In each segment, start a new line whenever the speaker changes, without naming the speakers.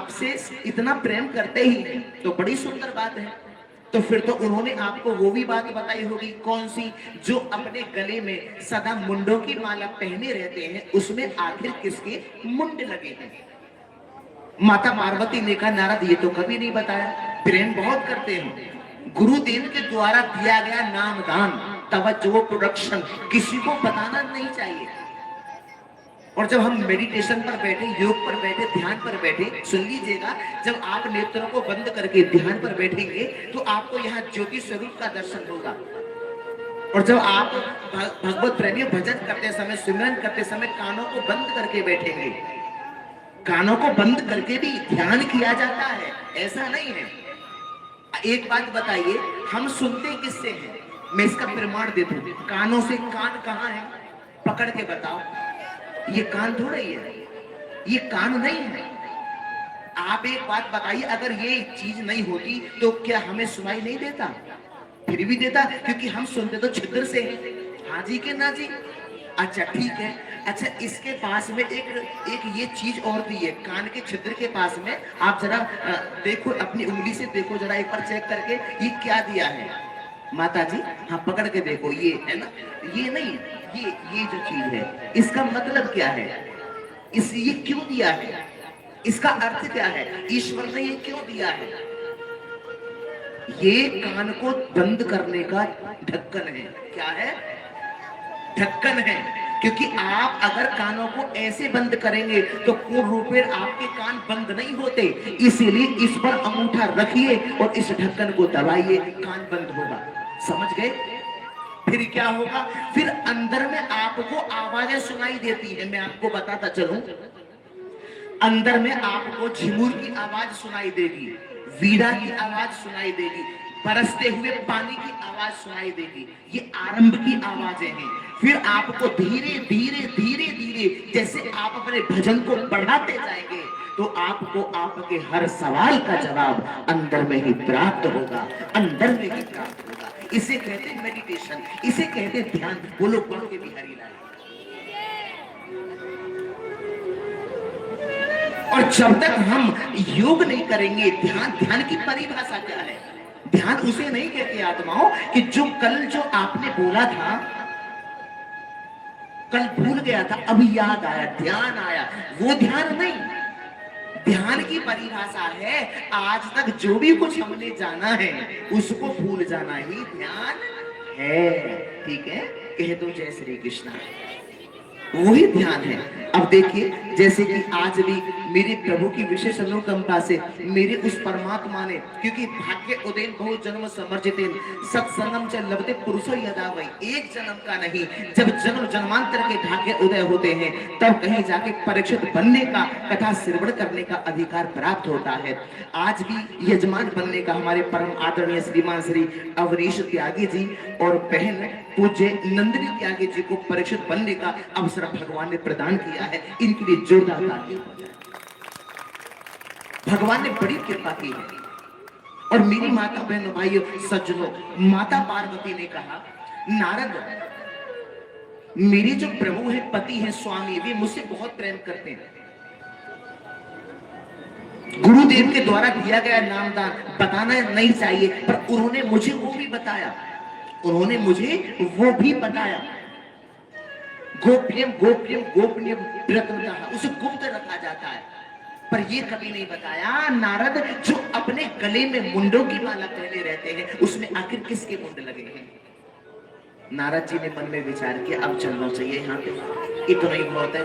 आपसे इतना प्रेम करते ही हैं तो बड़ी सुंदर बात है। तो फिर तो उन्होंने आपको वो भी बात बताई होगी, कौन सी? जो अपने गले में सदा मुंडों की माला पहने रहते हैं, उसमें आखिर किसके मुंड लगे हैं? माता पार्वती ने कहा नारद ये तो कभी नहीं बताया, प्रेम बहुत करते हैं। गुरुदेव के द्वारा दिया गया नामदान, तवज्जो, प्रोडक्शन किसी को बताना नहीं चाहिए। और जब हम मेडिटेशन पर बैठे, योग पर बैठे, ध्यान पर बैठे, सुन लीजिएगा, जब आप नेत्रों को बंद करके ध्यान पर बैठेंगे तो आपको यहाँ ज्योति स्वरूप का दर्शन होगा। और जब आप भगवत प्रेमी भजन करते समय, सिमरन करते समय कानों को बंद करके बैठेंगे, कानों को बंद करके भी ध्यान किया जाता है, ऐसा नहीं है। एक बात बताइए, हम सुनते किससे हैं? मैं इसका प्रमाण देता हूं, कानों से। कान कहाँ है? पकड़ के बताओ। ये कान थोड़ा ही है, ये कान नहीं है। आप एक बात बताइए, अगर ये चीज नहीं होती तो क्या हमें सुनाई नहीं देता? फिर भी देता, क्योंकि हम सुनते तो छिद्र से हैं। हाँ जी के ना जी? अच्छा ठीक है। अच्छा, इसके पास में एक ये चीज और दी है, कान के छिद्र के पास में। आप जरा देखो, अपनी उंगली से देखो जरा एक बार चेक करके, ये क्या दिया है माता जी? हाँ पकड़ के देखो, ये है ना? ये नहीं, ये जो चीज है, इसका मतलब क्या है? ये क्यों दिया है? इसका अर्थ क्या है? ईश्वर ने ये क्यों दिया है? ये कान को बंद करने का ढक्कन है। क्या है? ढक्कन है। क्योंकि आप अगर कानों को ऐसे बंद करेंगे तो पूर्ण रूप में आपके कान बंद नहीं होते। इसीलिए इस पर अंगूठा रखिए और इस ढक्कन को दबाइए, कान बंद होगा। समझ गए? फिर क्या होगा? फिर अंदर में आपको आवाजें सुनाई देती है। मैं आपको बताता चलूं, अंदर में आपको झिमुर की आवाज सुनाई देगी, वीणा की आवाज सुनाई देगी, बरसते हुए पानी की आवाज सुनाई देगी। ये आरंभ की आवाजें हैं। फिर आपको धीरे धीरे धीरे धीरे, जैसे आप अपने भजन को बढ़ाते जाएंगे, तो आपको आपके हर सवाल का जवाब अंदर में ही प्राप्त होगा, अंदर में ही प्राप्त होगा। इसे कहते हैं मेडिटेशन, इसे कहते हैं ध्यान। बोलो पढ़ के भी हरि लाल। और जब तक हम योग नहीं करेंगे, ध्यान की परिभाषा क्या है? ध्यान उसे नहीं कहते आत्माओं कि जो आपने बोला था, कल भूल गया था, अभी याद आया, ध्यान आया, वो ध्यान नहीं। ध्यान की परिभाषा है, आज तक जो भी कुछ हमने जाना है उसको भूल जाना ही ध्यान है। ठीक है? कह दो जय श्री कृष्ण, वही ध्यान है। अब देखिए, जैसे कि आज भी मेरे प्रभु की विशेष अनुकंपा से मेरे उस परमात्मा ने, क्योंकि भाग्य उदयन बहुत जन्म समर्जितेन सत्संगम च लभते पुरुषो यदा वै, एक जन्म का नहीं, जब जन्म जन्मांतर के भाग्य उदय होते हैं तब कहीं जाके परीक्षित बनने का, कथा श्रवण करने का अधिकार प्राप्त होता है। आज भी यजमान बनने का हमारे परम आदरणीय श्रीमान श्री अवनीश त्यागी जी और बहन पूज्य नंदिनी त्यागी जी को परीक्षित बनने का अवसर भगवान ने प्रदान किया है। इनके लिए जोरदार तालियां। भगवान ने बड़ी कृपा की है। और मेरी माता बहनों भाइयों सज्जनों, माता पार्वती ने कहा नारद, मेरे जो प्रभु है, पति है, स्वामी, वे मुझसे बहुत प्रेम करते हैं। गुरुदेव के द्वारा दिया गया नामदान बताना नहीं चाहिए, पर उन्होंने मुझे वो भी बताया, उन्होंने मुझे वो भी बताया। गोप्यम गोप्यम गोपनीय व्रतम, उसे गुप्त रखा जाता है, पर ये कभी नहीं बताया नारद, जो अपने गले में मुंडों की माला पहने रहते हैं उसमें आखिर किसके मुंड लगे हैं? नारद जी ने मन में विचार किया, अब चलना चाहिए यहाँ पे, इतना ही बहुत है।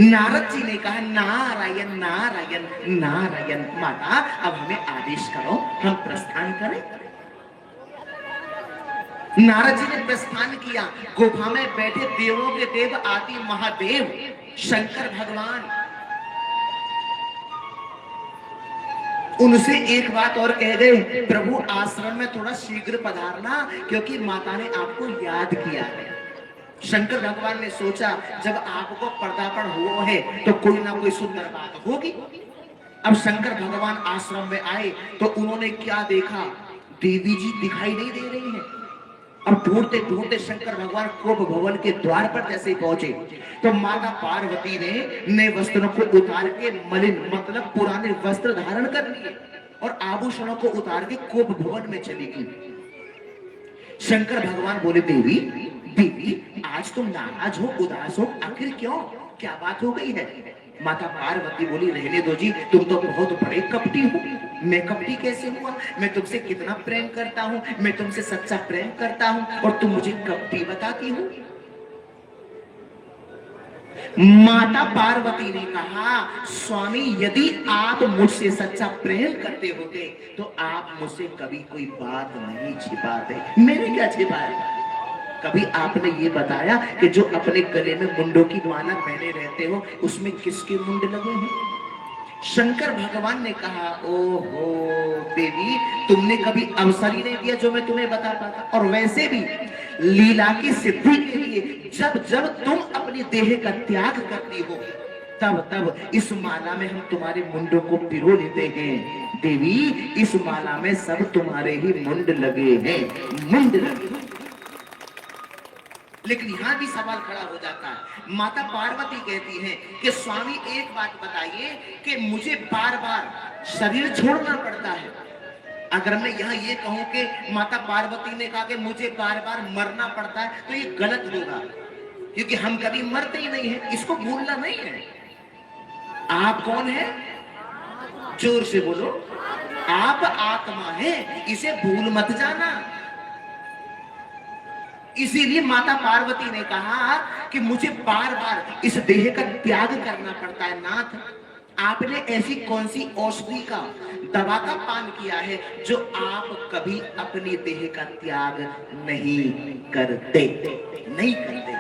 नारद जी ने कहा नारायण नारायण नारायण, माता अब हमें आदेश करो, हम प्रस्थान करें। नारद जी ने प्रस्थान किया। गुफा में बैठे देवों के देव आदि महादेव शंकर भगवान, उनसे एक बात और कह गए, प्रभु आश्रम में थोड़ा शीघ्र पधारना, क्योंकि माता ने आपको याद किया है। शंकर भगवान ने सोचा जब आपको पर्दापण हुआ है तो कोई ना कोई सुंदर बात होगी। अब शंकर भगवान आश्रम में आए तो उन्होंने क्या देखा? देवी जी दिखाई नहीं दे रही हैं। अब ढूंढते ढूंढते शंकर भगवान कोप भवन के द्वार पर जैसे पहुंचे तो माता पार्वती ने नए वस्त्रों को उतार के मलिन मतलब पुराने वस्त्र धारण कर लिए और आभूषणों को उतार के कोप भवन में चली गई। शंकर भगवान बोले, देवी देवी आज तुम नाराज हो, उदास हो, आखिर क्यों, क्या बात हो गई है? माता पार्वती बोली, रहने दो जी, तुम तो बहुत बड़े कपटी हो। मैं कपटी कैसे हुआ? मैं तुमसे कितना प्रेम करता हूँ, मैं तुमसे सच्चा प्रेम करता हूँ और तुम मुझे कपटी बताती हो। माता पार्वती ने कहा, स्वामी यदि आप मुझसे सच्चा प्रेम करते होते तो आप मुझसे कभी कोई बात नहीं छिपाते। मैंने क्या छिपाया? कभी आपने ये बताया कि जो अपने गले में मुंडों की माला पहने रहते हो उसमें किसके मुंड लगे हैं? शंकर भगवान ने कहा, ओहो देवी, तुमने कभी अवसर ही नहीं दिया जो मैं तुम्हें बता पाता। और वैसे भी लीला की सिद्धि के लिए जब जब तुम अपनी देह का त्याग करती हो तब तब इस माला में हम तुम्हारे मुंडों को पिरो लेते हैं। देवी, इस माला में सब तुम्हारे ही मुंड लगे हैं, मुंड लगे। लेकिन यहां भी सवाल खड़ा हो जाता है। माता पार्वती कहती है कि स्वामी एक बात बताइए कि मुझे बार बार शरीर छोड़ना पड़ता है। अगर मैं यहां ये कहूं कि माता पार्वती ने कहा कि मुझे बार बार मरना पड़ता है तो ये गलत होगा, क्योंकि हम कभी मरते ही नहीं है, इसको भूलना नहीं है। आप कौन है? जोर से बोलो। आप आत्मा है, इसे भूल मत जाना। इसीलिए माता पार्वती ने कहा कि मुझे बार बार इस देह का त्याग करना पड़ता है। नाथ, आपने ऐसी कौन सी औषधि का, दवा का पान किया है जो आप कभी अपनी देह का त्याग नहीं करते, नहीं करते?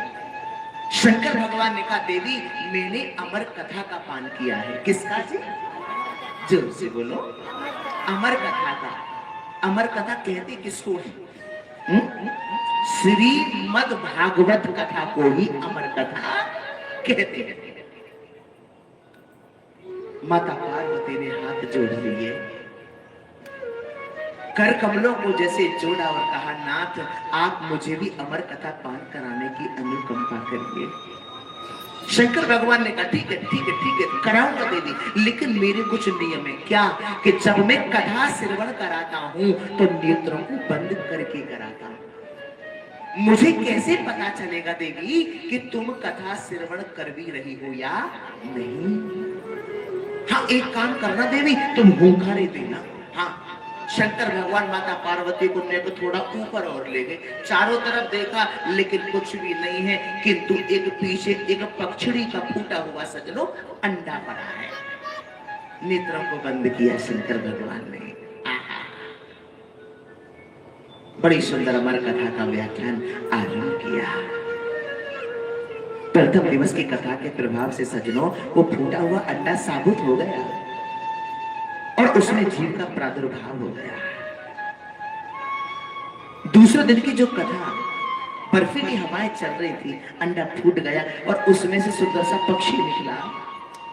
शंकर भगवान ने कहा, देवी मैंने अमर कथा का पान किया है। किसका जी? जोर से बोलो। अमर कथा का। अमर कथा कहते किसको है? श्रीमद् भागवत कथा को ही अमर कथा कहते हैं। माता पार्वती ने हाथ जोड़ लिए, कर कमलों को जैसे जोड़ा और कहा, नाथ आप मुझे भी अमर कथा पान कराने की अनुकंपा करिए। शंकर भगवान ने कहा, ठीक है ठीक है ठीक है, कराऊंगा देवी, लेकिन मेरे कुछ नियम है। क्या? कि जब मैं कथा श्रवण कराता हूं तो नेत्रों को बंद करके कराता हूं। मुझे कैसे पता चलेगा देवी कि तुम कथा श्रवण कर भी रही हो या नहीं? हाँ, एक काम करना देवी, तुम हुंकारे देना। हाँ, शंकर भगवान माता पार्वती को ने थोड़ा ऊपर और ले गए, चारों तरफ देखा लेकिन कुछ भी नहीं है, किंतु एक पीछे एक पक्षड़ी का फूटा हुआ सजनो अंडा पड़ा है। नेत्रों को बंद किया शंकर भगवान ने। बड़ी सुंदर अमर कथा का व्याख्यान आरंभ किया। प्रथम दिवस की कथा के प्रभाव से सजनों वो फूटा हुआ अंडा साबुत हो गया और उसमें जीव का प्रादुर्भाव हो गया। दूसरे दिन की जो कथा, बर्फीली हवाएं चल रही थी, अंडा फूट गया और उसमें से सुंदर सा पक्षी निकला।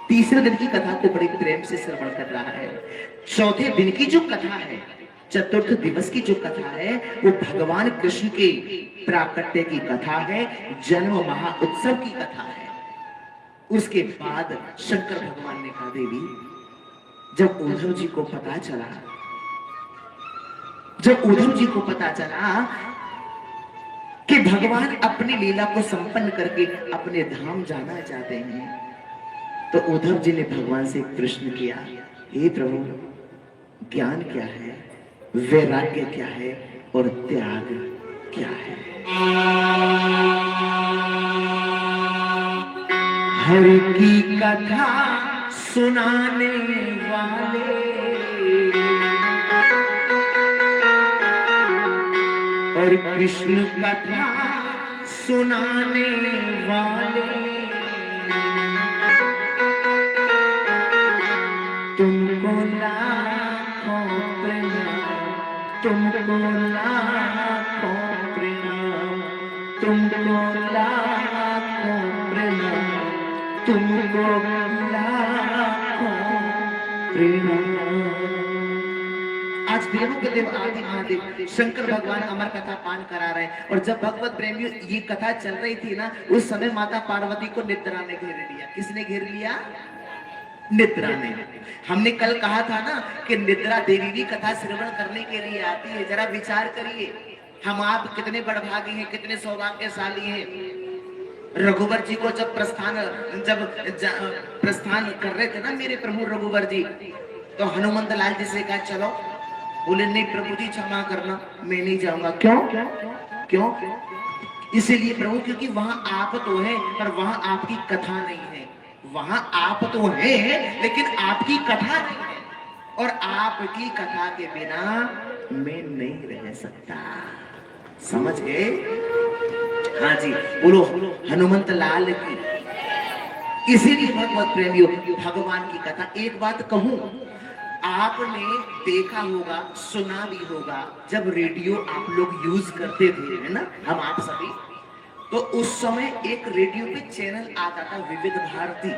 तीसरे दिन की कथा को बड़े प्रेम से श्रवण कर रहा है। चौथे दिन की जो कथा है, चतुर्थ दिवस की जो कथा है, वो भगवान कृष्ण के प्राकट्य की कथा है, जन्म महाउत्सव की कथा है। उसके बाद शंकर भगवान ने कहा, देवी जब उद्धव जी को पता चला, जब उद्धव जी को पता चला कि भगवान अपनी लीला को संपन्न करके अपने धाम जाना चाहते हैं, तो उद्धव जी ने भगवान से प्रश्न किया, हे प्रभु ज्ञान क्या है, वैराग्य क्या है और त्याग क्या है? हरि की कथा सुनाने वाले और कृष्ण कथा सुनाने वाले, तुमको लाखों प्रणाम, तुमको लाखों प्रणाम, तुमको लाखों प्रणाम, तुमको लाखों प्रणाम। आज देवों के देव आदि महादेव शंकर भगवान अमर कथा पान करा रहे हैं। और जब भगवत प्रेमियों ये कथा चल रही थी ना, उस समय माता पार्वती को निद्रा ने घेर लिया। किसने घेर लिया? निद्रा ने। हमने कल कहा था ना कि निद्रा देवी भी कथा श्रवण करने के लिए आती है। जरा विचार करिए, हम आप कितने बड़भागी हैं, कितने सौभाग्यशाली हैं। रघुवर जी को जब प्रस्थान कर रहे थे ना मेरे प्रभु रघुवर जी, तो हनुमंत लाल जी से कहा चलो। बोले नहीं प्रभु जी क्षमा करना, मैं नहीं जाऊंगा। क्यों? क्यों? इसीलिए प्रभु क्योंकि वहां आप तो है पर वहां आपकी कथा नहीं है। वहां आप तो है लेकिन आपकी कथा नहीं है, और आपकी कथा के बिना मैं नहीं रह सकता। समझ गए? हाँ जी, बोलो हनुमंत लाल की। इसीलिए भगवत प्रेमियों भगवान की कथा। एक बात कहूं, आपने देखा होगा, सुना भी होगा, जब रेडियो आप लोग यूज करते थे, है ना, हम आप सभी, तो उस समय एक रेडियो पे चैनल आता था विविध भारती।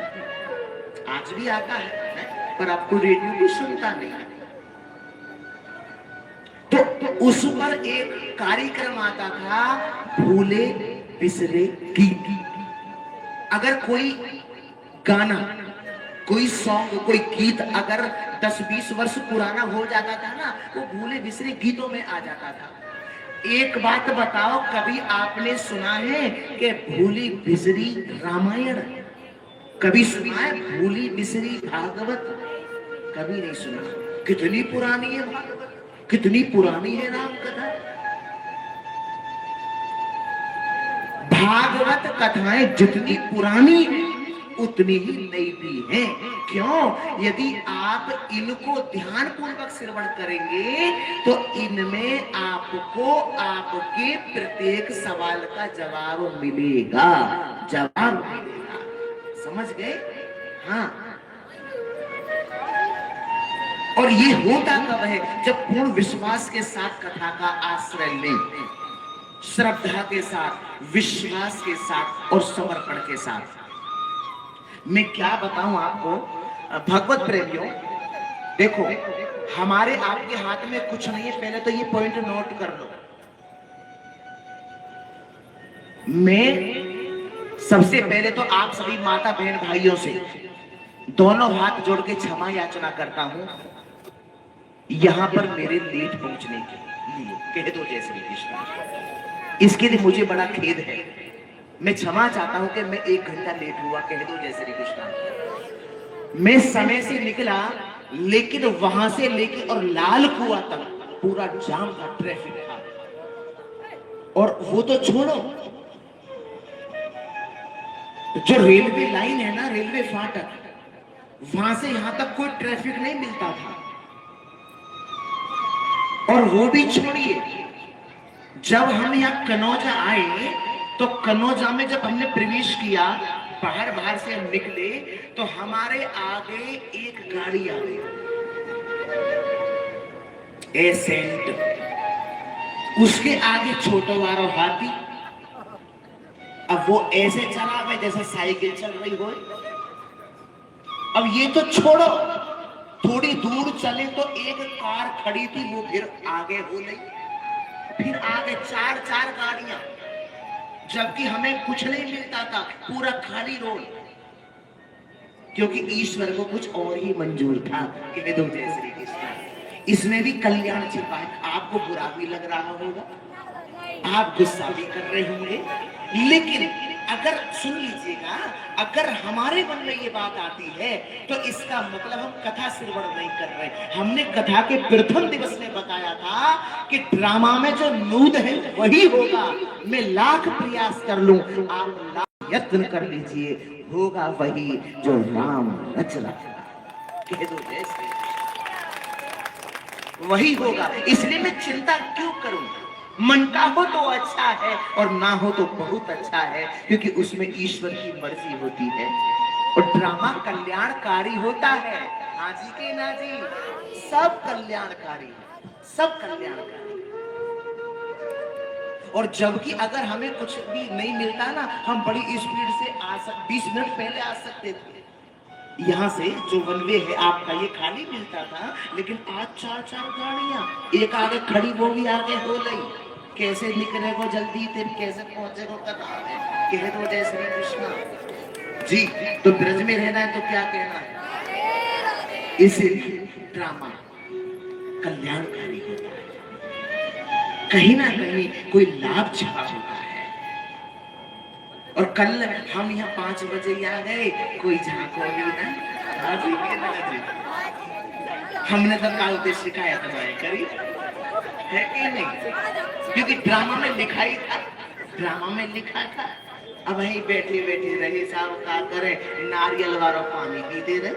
आज भी आता है पर आपको रेडियो भी सुनता नहीं। तो उस पर एक कार्यक्रम आता था भूले बिसरे गीत। अगर कोई गाना, कोई सॉन्ग, कोई गीत अगर 10-20 वर्ष पुराना हो जाता था ना, वो भूले बिसरे गीतों में आ जाता था। एक बात बताओ, कभी आपने सुना है कि भूली बिसरी रामायण? कभी सुना है भूली बिसरी भागवत? कभी नहीं सुना। कितनी पुरानी है भागवत, कितनी पुरानी है राम कथा। भागवत कथाएं जितनी पुरानी है उतनी ही नई भी है। क्यों? यदि आप इनको ध्यान पूर्वक श्रवण करेंगे तो इनमें आपको आपके प्रत्येक सवाल का जवाब मिलेगा। जवाब मिलेगा। समझ गए? हाँ। और ये होता कब है? जब पूर्ण विश्वास के साथ कथा का आश्रय लें, श्रद्धा के साथ, विश्वास के साथ और समर्पण के साथ। मैं क्या बताऊं आपको भगवत प्रेमियों, देखो हमारे आपके हाथ में कुछ नहीं है। पहले तो ये पॉइंट नोट कर लो। मैं सबसे पहले तो आप सभी माता बहन भाइयों से दोनों हाथ जोड़ के क्षमा याचना करता हूं यहां पर मेरे लेट पहुंचने के लिए। कह दो जय श्री कृष्ण। इसके लिए मुझे बड़ा खेद है। मैं क्षमा चाहता हूं कि मैं 1 घंटा लेट हुआ। कह दो जय श्री कृष्ण। मैं समय से निकला लेकिन वहां से लेके और लाल कुआं तक पूरा जाम था, ट्रैफिक था। और वो तो छोड़ो, जो रेलवे लाइन है ना, रेलवे फाटक, वहां से यहां तक कोई ट्रैफिक नहीं मिलता था। और वो भी छोड़िए, जब हम यहाँ कनौजा आए तो कनौजा में जब हमने प्रवेश किया, बाहर से हम निकले तो हमारे आगे एक गाड़ी आ गई, एसेंट। उसके आगे छोटो वारो हाथी। अब वो ऐसे चला गया जैसे साइकिल चल रही हो। अब ये तो छोड़ो, थोड़ी दूर चले तो एक कार खड़ी थी, वो फिर आगे हो गई, फिर आगे 4 गाड़ियां, जबकि हमें कुछ नहीं मिलता था, पूरा खाली रोड। क्योंकि ईश्वर को कुछ और ही मंजूर था। कह दो जय श्री कृष्ण। इसमें भी कल्याण छिपा है। आपको बुरा भी लग रहा होगा, आप गुस्सा भी कर रहे होंगे, लेकिन अगर सुन लीजिएगा, अगर हमारे मन में ये बात आती है तो इसका मतलब हम कथा श्रवण नहीं कर रहे। हमने कथा के प्रथम दिवस में बताया था कि ड्रामा में जो नूद है वही होगा। मैं लाख प्रयास कर लूं, आप लाख यत्न कर लीजिए, होगा वही जो राम रच रहा। कह दो जय श्री कृष्ण। वही होगा। इसलिए मैं चिंता क्यों करूं? मन का हो तो अच्छा है और ना हो तो बहुत अच्छा है, क्योंकि उसमें ईश्वर की मर्जी होती है। और ड्रामा कल्याणकारी होता है। हाँ जी के ना जी, सब कल्याणकारी, सब कल्याणकारी। और जबकि अगर हमें कुछ भी नहीं मिलता ना, हम बड़ी स्पीड से 20 मिनट पहले आ सकते थे। यहाँ से जो वन वे है आपका ये खाली मिलता था, लेकिन आज 4-4 गाड़ियां, एक आगे खड़ी वो भी आगे हो गई। कैसे निकले वो जल्दी, फिर कैसे पहुंचे वो कतार में, कह दो जय श्री कृष्ण जी। तो ब्रज में रहना है तो क्या कहना है, इसीलिए ड्रामा कल्याणकारी होता है, कहीं ना कहीं कोई लाभ छिपा होता है। और कल हम यहाँ 5 बजे आ गए, कोई झांको भी ना, हमने तो काल से शिकायत करी है कि नहीं, क्योंकि ड्रामा में लिखा ही था, ड्रामा में लिखा था। अब वही बैठे बैठे रहे साहब का करे, नारियल वाला पानी पीते रहे,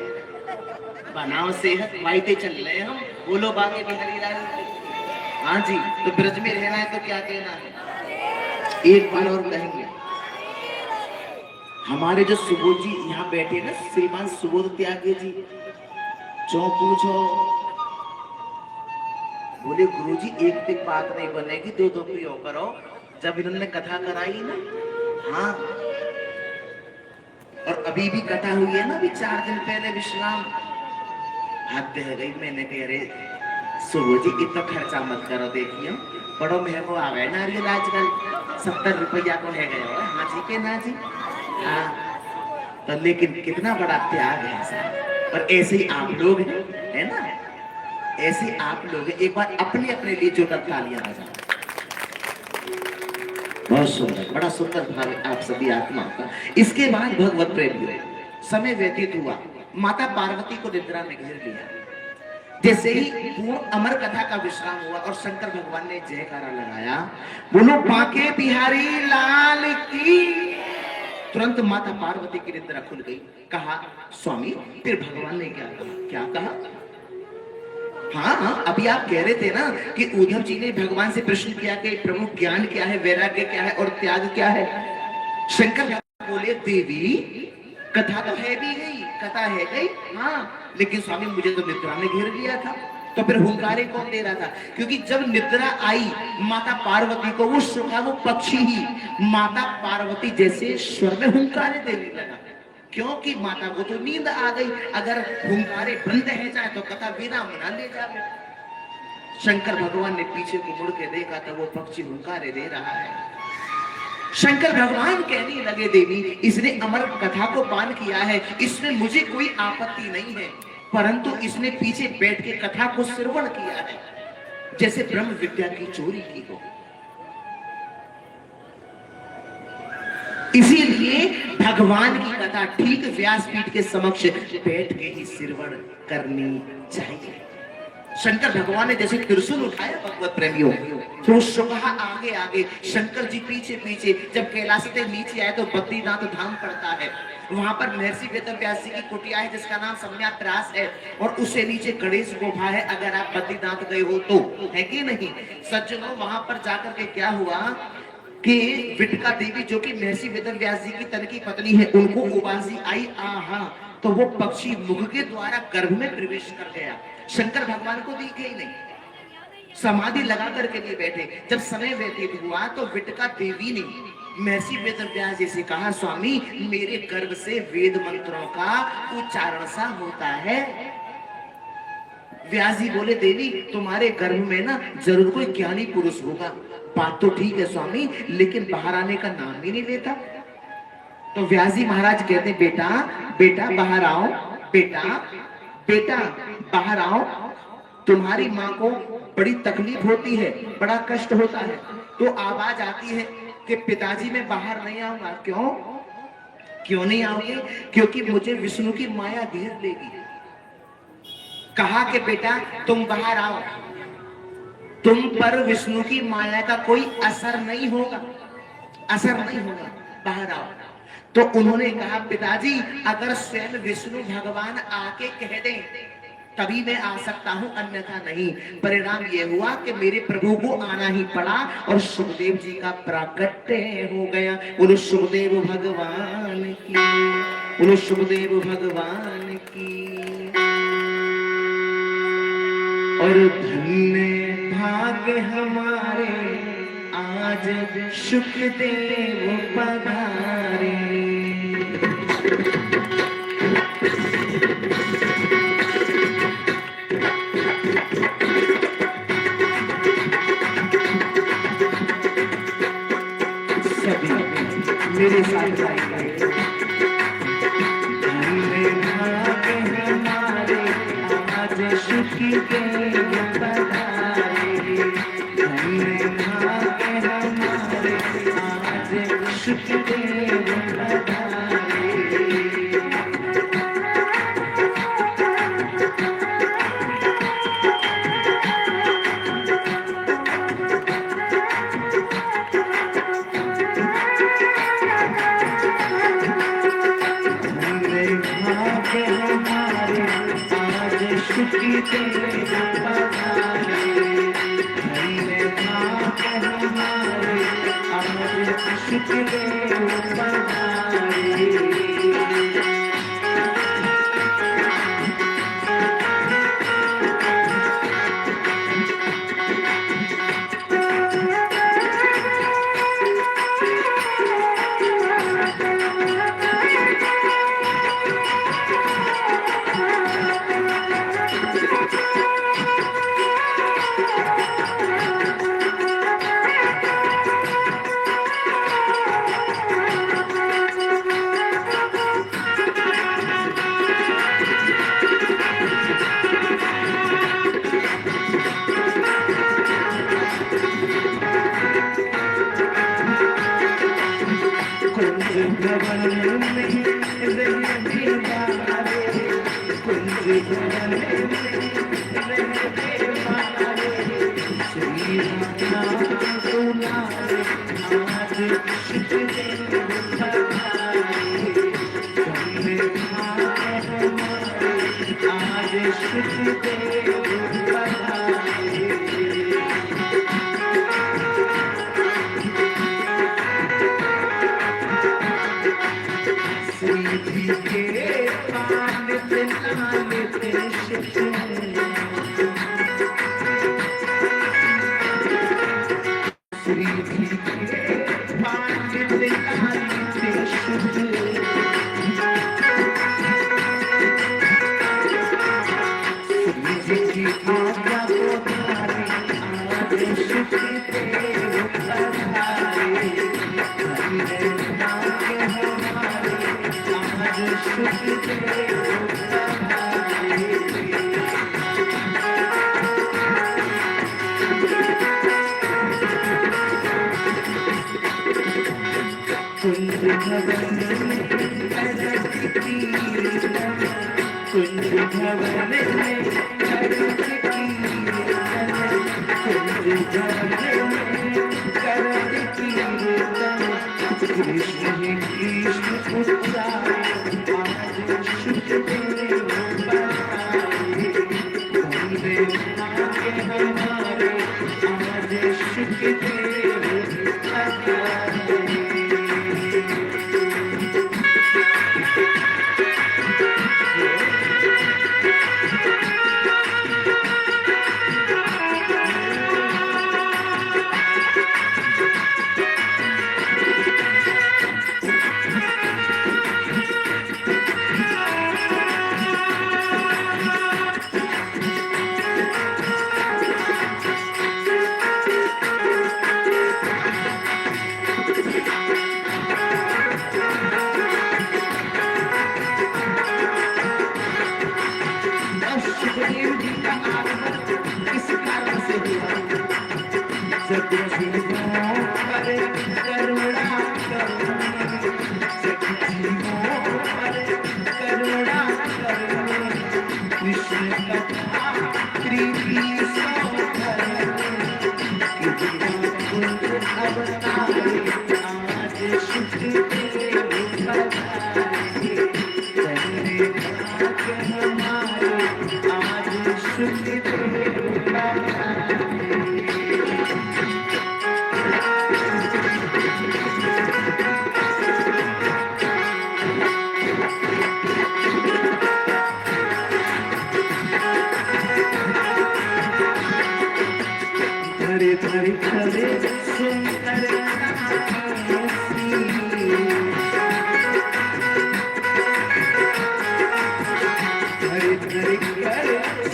बनाओ सेहत, वाइटे चल रहे हम, बोलो बागे बिहारी लाल। हाँ जी, तो ब्रज में रहना है तो क्या कहना है, एक बार और कहेंगे। हमारे जो सुबोध जी यहाँ बैठे ना, श्रीमान सुबोध त्यागी जी, जो पूछो बोले गुरुजी एक दिन बात नहीं बनेगी, दो दो पियो करो। जब इन्होंने कथा कराई ना, हाँ, और अभी भी कथा हुई है ना, अभी 4 दिन पहले विश्राम, हद है गई। मैंने कह रहे सुबोध जी इतना खर्चा मत करो, देखियो बड़ो महंगो आ गए नारियल आजकल, 70 रुपया को है गए। हाँ जी के ना जी, हाँ, तो लेकिन कितना बड़ा त्याग है साहब। और ऐसे ही आप लोग हैं, है ना, ऐसे आप लोग एक बार अपने अपने लिए जो तालियां बजाओ। बहुत सुंदर, बड़ा सुंदर भाव आप सभी आत्मा का। इसके बाद भगवत प्रेम हुए, समय व्यतीत हुआ, माता पार्वती को निद्रा में घेर लिया। जैसे ही पूर्ण अमर कथा का विश्राम हुआ और शंकर भगवान ने जयकारा लगाया, बोलो बांके बिहारी लाल की, तुरंत माता पार्वती की निद्रा खुल गई। कहा स्वामी, फिर भगवान ने क्या कहा, क्या कहा? हाँ, अभी आप कह रहे थे ना कि उद्धव जी ने भगवान से प्रश्न किया कि प्रभु ज्ञान क्या है, वैराग्य क्या है और त्याग क्या है। शंकर बोले देवी कथा तो है भी गई, कथा है गई, हाँ, लेकिन स्वामी मुझे तो निद्रा में घेर लिया था। तो फिर हुंकारे कौन दे रहा था? क्योंकि जब निद्रा आई माता पार्वती को, वो सुना वो पक्षी ही माता पार्वती जैसे स्वर में हुंकारे देने लगा, क्योंकि माता को तो नींद आ गई। अगर हुंकारे बंद है जाए तो कथा बिना मना ले जाए। शंकर भगवान ने पीछे को मुड़ के देखा तो वो पक्षी हुंकारे दे रहा है। शंकर भगवान कहने लगे देवी इसने अमर कथा को पान किया है, इसमें मुझे कोई आपत्ति नहीं है, परंतु इसने पीछे बैठ के कथा को श्रवण किया है, जैसे ब्रह्म विद्या की चोरी की हो। इसीलिए भगवान की कथा ठीक व्यासपीठ के समक्ष बैठ के ही श्रवण करनी चाहिए। शंकर भगवान ने जैसे त्रिशूल उठाया भगवत प्रेमियों, तो सुबह आगे आगे, शंकर जी पीछे पीछे। जब कैलाश से नीचे आए तो बद्रीनाथ धाम पड़ता है, वहां पर महर्षि वेदव्यास जी की कुटिया है जिसका नाम सम्याप्रास है, और उससे नीचे गणेश गुफा है। अगर आप बद्रीनाथ गए हो तो, है कि नहीं सज्जनों? वहां पर जाकर के क्या हुआ कि विटका देवी जो कि महर्षि वेदव्यास जी की तन की पत्नी है, उनको उबासी आई, आहा, तो वो पक्षी मुख के द्वारा गर्भ में प्रवेश कर गया। शंकर भगवान को दिखे ही नहीं, समाधि लगा करके लिए बैठे। जब समय व्यतीत हुआ तो विटका देवी ने महर्षि वेदव्यास जी से कहा, स्वामी मेरे गर्भ से वेद मंत्रों का उच्चारण सा होता है। व्यास जी बोले देवी तुम्हारे गर्भ में ना जरूर कोई ज्ञानी पुरुष होगा। बात तो ठीक है स्वामी, लेकिन बाहर आने का नाम ही नहीं लेता। तो व्यास जी महाराज कहते बेटा बेटा बाहर आओ, बेटा बेटा बाहर आओ। तुम्हारी माँ को बड़ी तकलीफ होती है, बड़ा कष्ट होता है, तो आवाज आती है कि पिताजी मैं बाहर नहीं आऊंगा। क्यों क्यों नहीं आओगे? क्योंकि मुझे विष्णु की माया घेर लेगी। कहा कि बेटा तुम बाहर आओ, तुम पर विष्णु की माया का कोई असर नहीं होगा, असर नहीं होगा, बाहर आओ। तो उन्होंने कहा पिताजी अगर स्वयं विष्णु भगवान आके कह दें तभी मैं आ सकता हूं, अन्यथा नहीं। परिणाम यह हुआ कि मेरे प्रभु को आना ही पड़ा और सुखदेव जी का प्राकट्य हो गया। बोलो सुखदेव भगवान की, बोलो सुखदेव भगवान की। और धन्य भाग्य हमारे आज सुखदेव पधारे। साथ गाएंगे। हमारे आज सुख के पधारे, हमारे आज सुख के पधारे।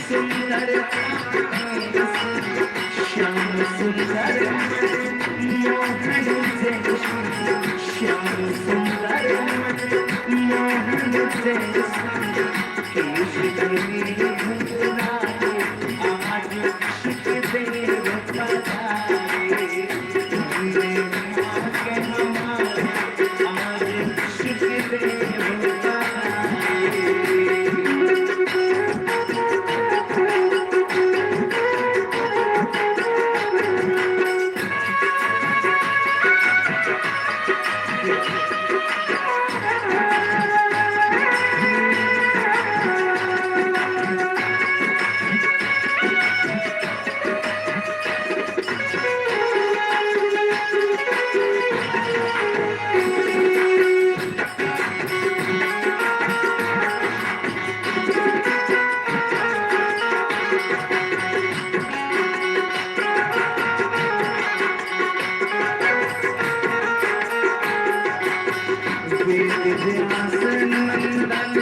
सुंदर
व्यास नंदन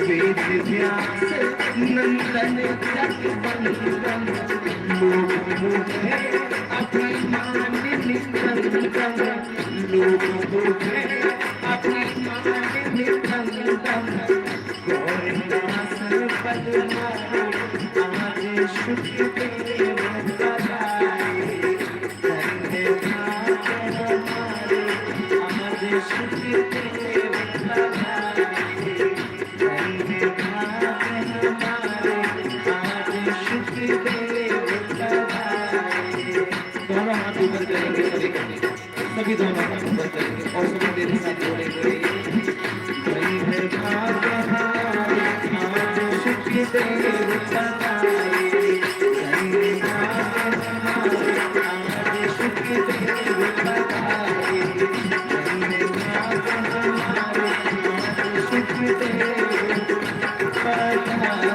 वेद व्यास नंदन जगवंदन लोक मुझे अभिमान निकंदन लोक मुझे अभिमान निकंदन गौरदास पदमारो आज सुखदेव पधारे धन्य भाग हमारे आज सुखदेव पधारे धन्य भाग हमारे आज सुखदेव पधारे। दोनों हाथ ऊपर करेंगे सभी दोनों हाथ ऊपर करेंगे और सभी मेरे साथ बोलेंगे धन्य भाग हमारे आज सुखदेव पधारे धन्य भाग हमारे आज सुखदेव पधारे धन्य भाग हमारे आज सुखदेव पधारे।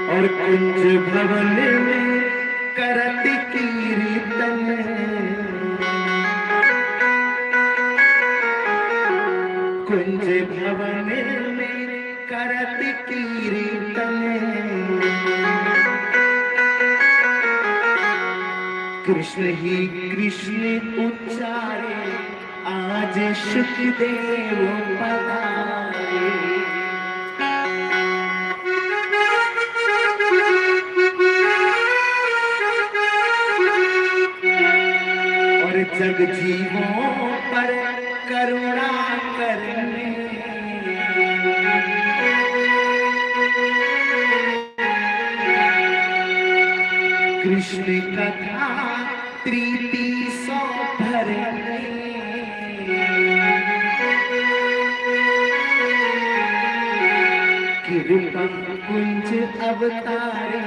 और कुंज भवन में करत कीर्तन कुंज भवन में करत कीर्तन कृष्ण ही कृष्ण उच्चारे आज सुखदेव पधारे। जग जीवों पर करुणा करने कृष्ण कथा प्रीति सौ भरने कृपा कुंज अवतारे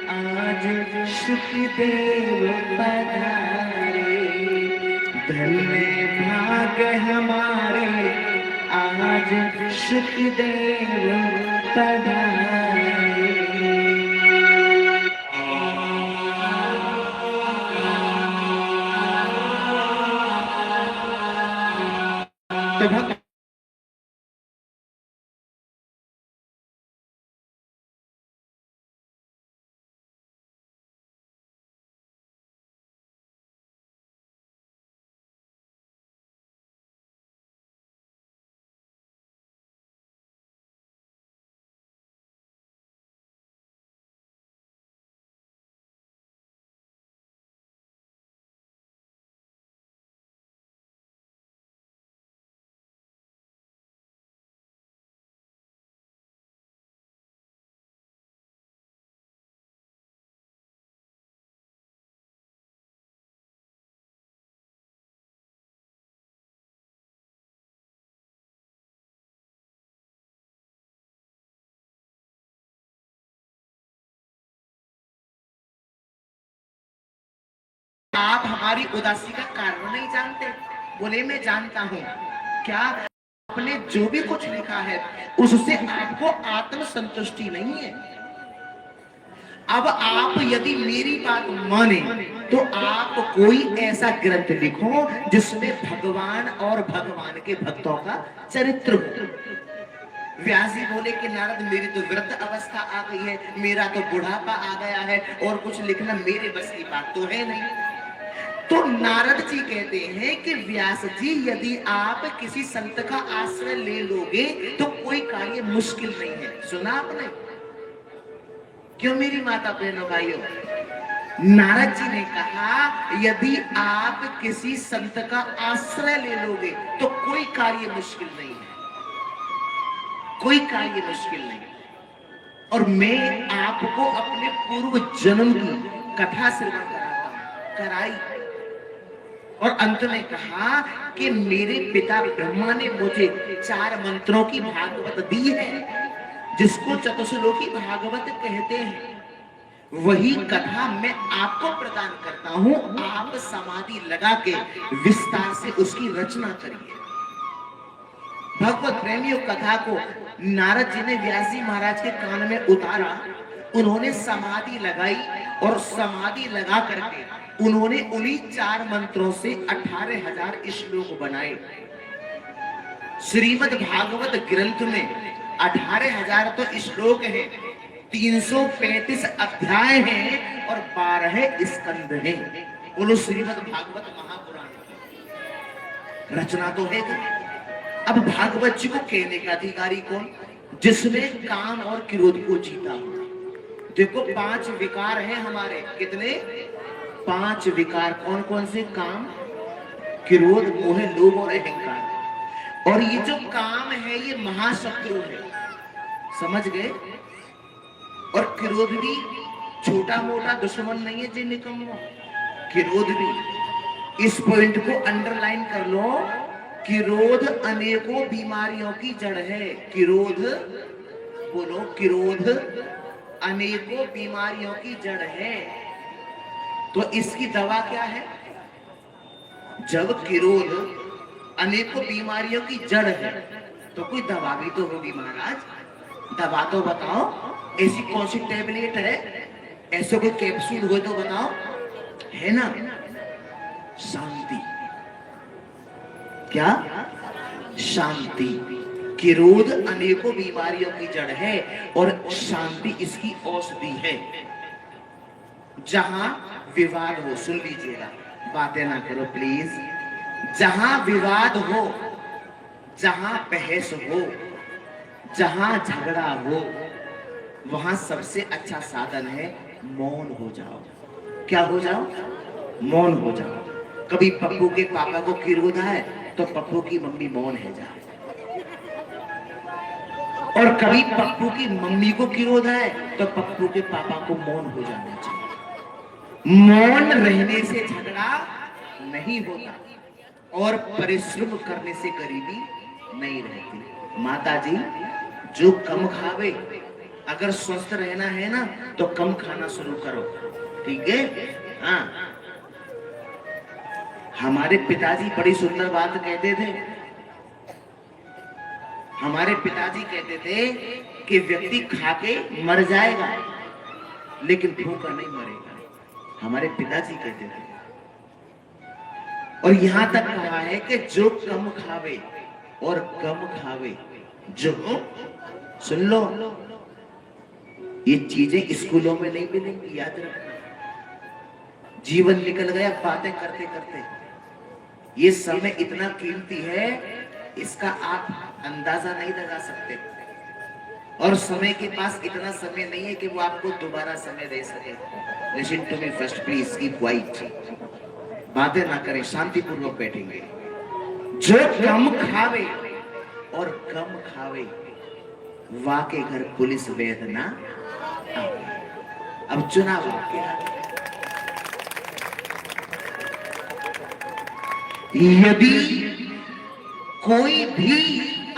आज सुखदेव पधारे धन्य भाग हमारे आज सुखदेव पधारे। तो भक्त आप हमारी उदासी का कारण नहीं जानते। बोले मैं जानता हूं। क्या आपने जो भी कुछ लिखा है उससे आपको आत्म संतुष्टि नहीं है। अब आप यदि मेरी बात माने तो आप कोई ऐसा ग्रंथ लिखो जिसमें भगवान और भगवान के भक्तों का चरित्र हो। व्यास जी बोले कि नारद मेरी तो वृद्ध अवस्था आ गई है, मेरा तो बुढ़ापा आ गया है और कुछ लिखना मेरे बस की बात तो है नहीं। तो नारद जी कहते हैं कि व्यास जी यदि आप किसी संत का आश्रय ले लोगे तो कोई कार्य मुश्किल नहीं है। सुना आपने? क्यों मेरी माता बहनों भाइयों? नारद जी ने कहा यदि आप किसी संत का आश्रय ले लोगे तो कोई कार्य मुश्किल नहीं है, कोई कार्य मुश्किल नहीं। और मैं आपको अपने पूर्व जन्म की कथा श्रवण कराता हूं, कराई। और अंत में कहा कि मेरे पिता ब्रह्मा ने मुझे 4 मंत्रों की भागवत दी है जिसको चतुश्लोकी भागवत कहते हैं। वही कथा मैं आपको प्रदान करता हूं, आप समाधि लगा के विस्तार से उसकी रचना करिए। भगवत प्रेमियों कथा को नारद जी ने व्यास जी महाराज के कान में उतारा, उन्होंने समाधि लगाई और समाधि लगा करके उन्होंने उन्हीं 4 मंत्रों से 18,000 श्लोक बनाए। श्रीमद् भागवत ग्रंथ में 18,000 तो श्लोक है, 335 अध्याय हैं और 12 स्कंद हैं। बोलो श्रीमद् भागवत महापुराण रचना तो है। अब भागवत जी को कहने का अधिकारी कौन? जिसने काम और क्रोध को जीता हो। देखो 5 विकार हैं हमारे। कितने? 5 विकार। कौन कौन से? काम, क्रोध, मोह, लोभ और अहंकार। और ये जो काम है ये महाशत्रु है, समझ गए? और क्रोध भी छोटा मोटा दुश्मन नहीं है जी, निकम्मो। क्रोध भी, इस पॉइंट को अंडरलाइन कर लो, क्रोध अनेकों बीमारियों की जड़ है। क्रोध, बोलो, क्रोध अनेकों बीमारियों की जड़ है। तो इसकी दवा क्या है? जब क्रोध अनेकों बीमारियों की जड़ है तो कोई दवा भी तो होगी महाराज। दवा तो बताओ, ऐसी कौन सी टेबलेट है, ऐसे कोई कैप्सूल हो तो बताओ, है ना? शांति। क्या? शांति। क्रोध अनेकों बीमारियों की जड़ है और शांति इसकी औषधि है। जहां विवाद हो, सुन लीजिएगा, बातें ना करो प्लीज। जहां विवाद हो, जहां बहस हो, जहां झगड़ा हो, वहां सबसे अच्छा साधन है मौन हो जाओ। क्या हो जाओ? मौन हो जाओ। कभी पप्पू के पापा को क्रोध आए तो पप्पू की मम्मी मौन है जाए, और कभी पप्पू की मम्मी को क्रोध आए तो पप्पू के पापा को मौन हो जाना चाहिए। मौन रहने से झगड़ा नहीं होता और परिश्रम करने से गरीबी नहीं रहती। माता जी, जो कम खावे, अगर स्वस्थ रहना है ना तो कम खाना शुरू करो, ठीक है? हाँ, हमारे पिताजी बड़ी सुंदर बात कहते थे। हमारे पिताजी कहते थे कि व्यक्ति खा के मर जाएगा लेकिन भूखा नहीं मरेगा। हमारे पिताजी कहते थे। और यहां तक कहा है कि जो कम खावे और कम खावे, जो, सुन लो, ये चीजें स्कूलों में नहीं मिलेंगी, याद रखना। जीवन निकल गया बातें करते करते। ये समय इतना कीमती है, इसका आप अंदाजा नहीं लगा सकते। और समय के पास इतना समय नहीं है कि वो आपको दोबारा समय दे सके। Listen to me first please, keep quiet. बातें ना करें, शांतिपूर्वक बैठेंगे। जो कम खावे और कम खावे, वाके घर पुलिस वैद ना आवे। अब चुनाव आपके हाथ। यदि कोई भी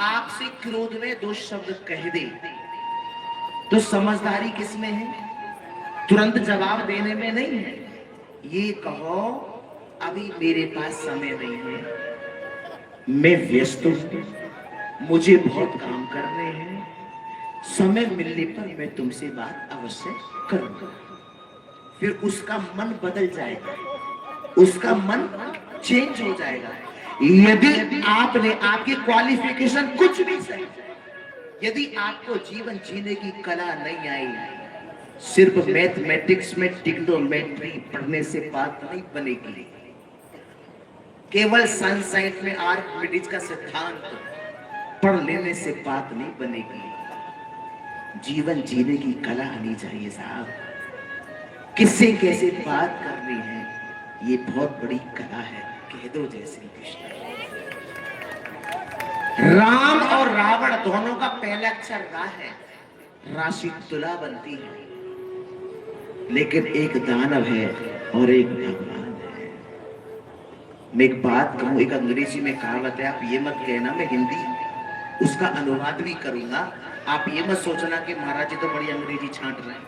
आपसे क्रोध में 2 शब्द कह दे तो समझदारी किसमें है? तुरंत जवाब देने में नहीं है। ये कहो, अभी मेरे पास समय नहीं है, मैं व्यस्त हूं, मुझे बहुत काम करने हैं, समय मिलने पर मैं तुमसे बात अवश्य करूंगा। फिर उसका मन बदल जाएगा, उसका मन चेंज हो जाएगा। यदि आपने, आपकी क्वालिफिकेशन कुछ भी सही, यदि आपको जीवन जीने की कला नहीं आई, सिर्फ मैथमेटिक्स में ट्रिग्नोमेट्री पढ़ने से बात नहीं बनेगी, केवल सनसाइन में आर्किमिडीज का सिद्धांत पढ़ लेने से बात नहीं बनेगी। जीवन जीने की कला आनी चाहिए साहब। किससे कैसे बात करनी है, ये बहुत बड़ी कला है। कह दो जय श्री कृष्ण। राम और रावण दोनों का पहला अक्षर रा है, राशि तुला बनती है, लेकिन एक दानव है और एक भगवान है। मैं एक बात कहूं, एक अंग्रेजी में कहावत है, आप ये मत कहना मैं हिंदी उसका अनुवाद भी करूंगा, आप ये मत सोचना कि महाराज जी तो बड़ी अंग्रेजी छांट रहे हैं।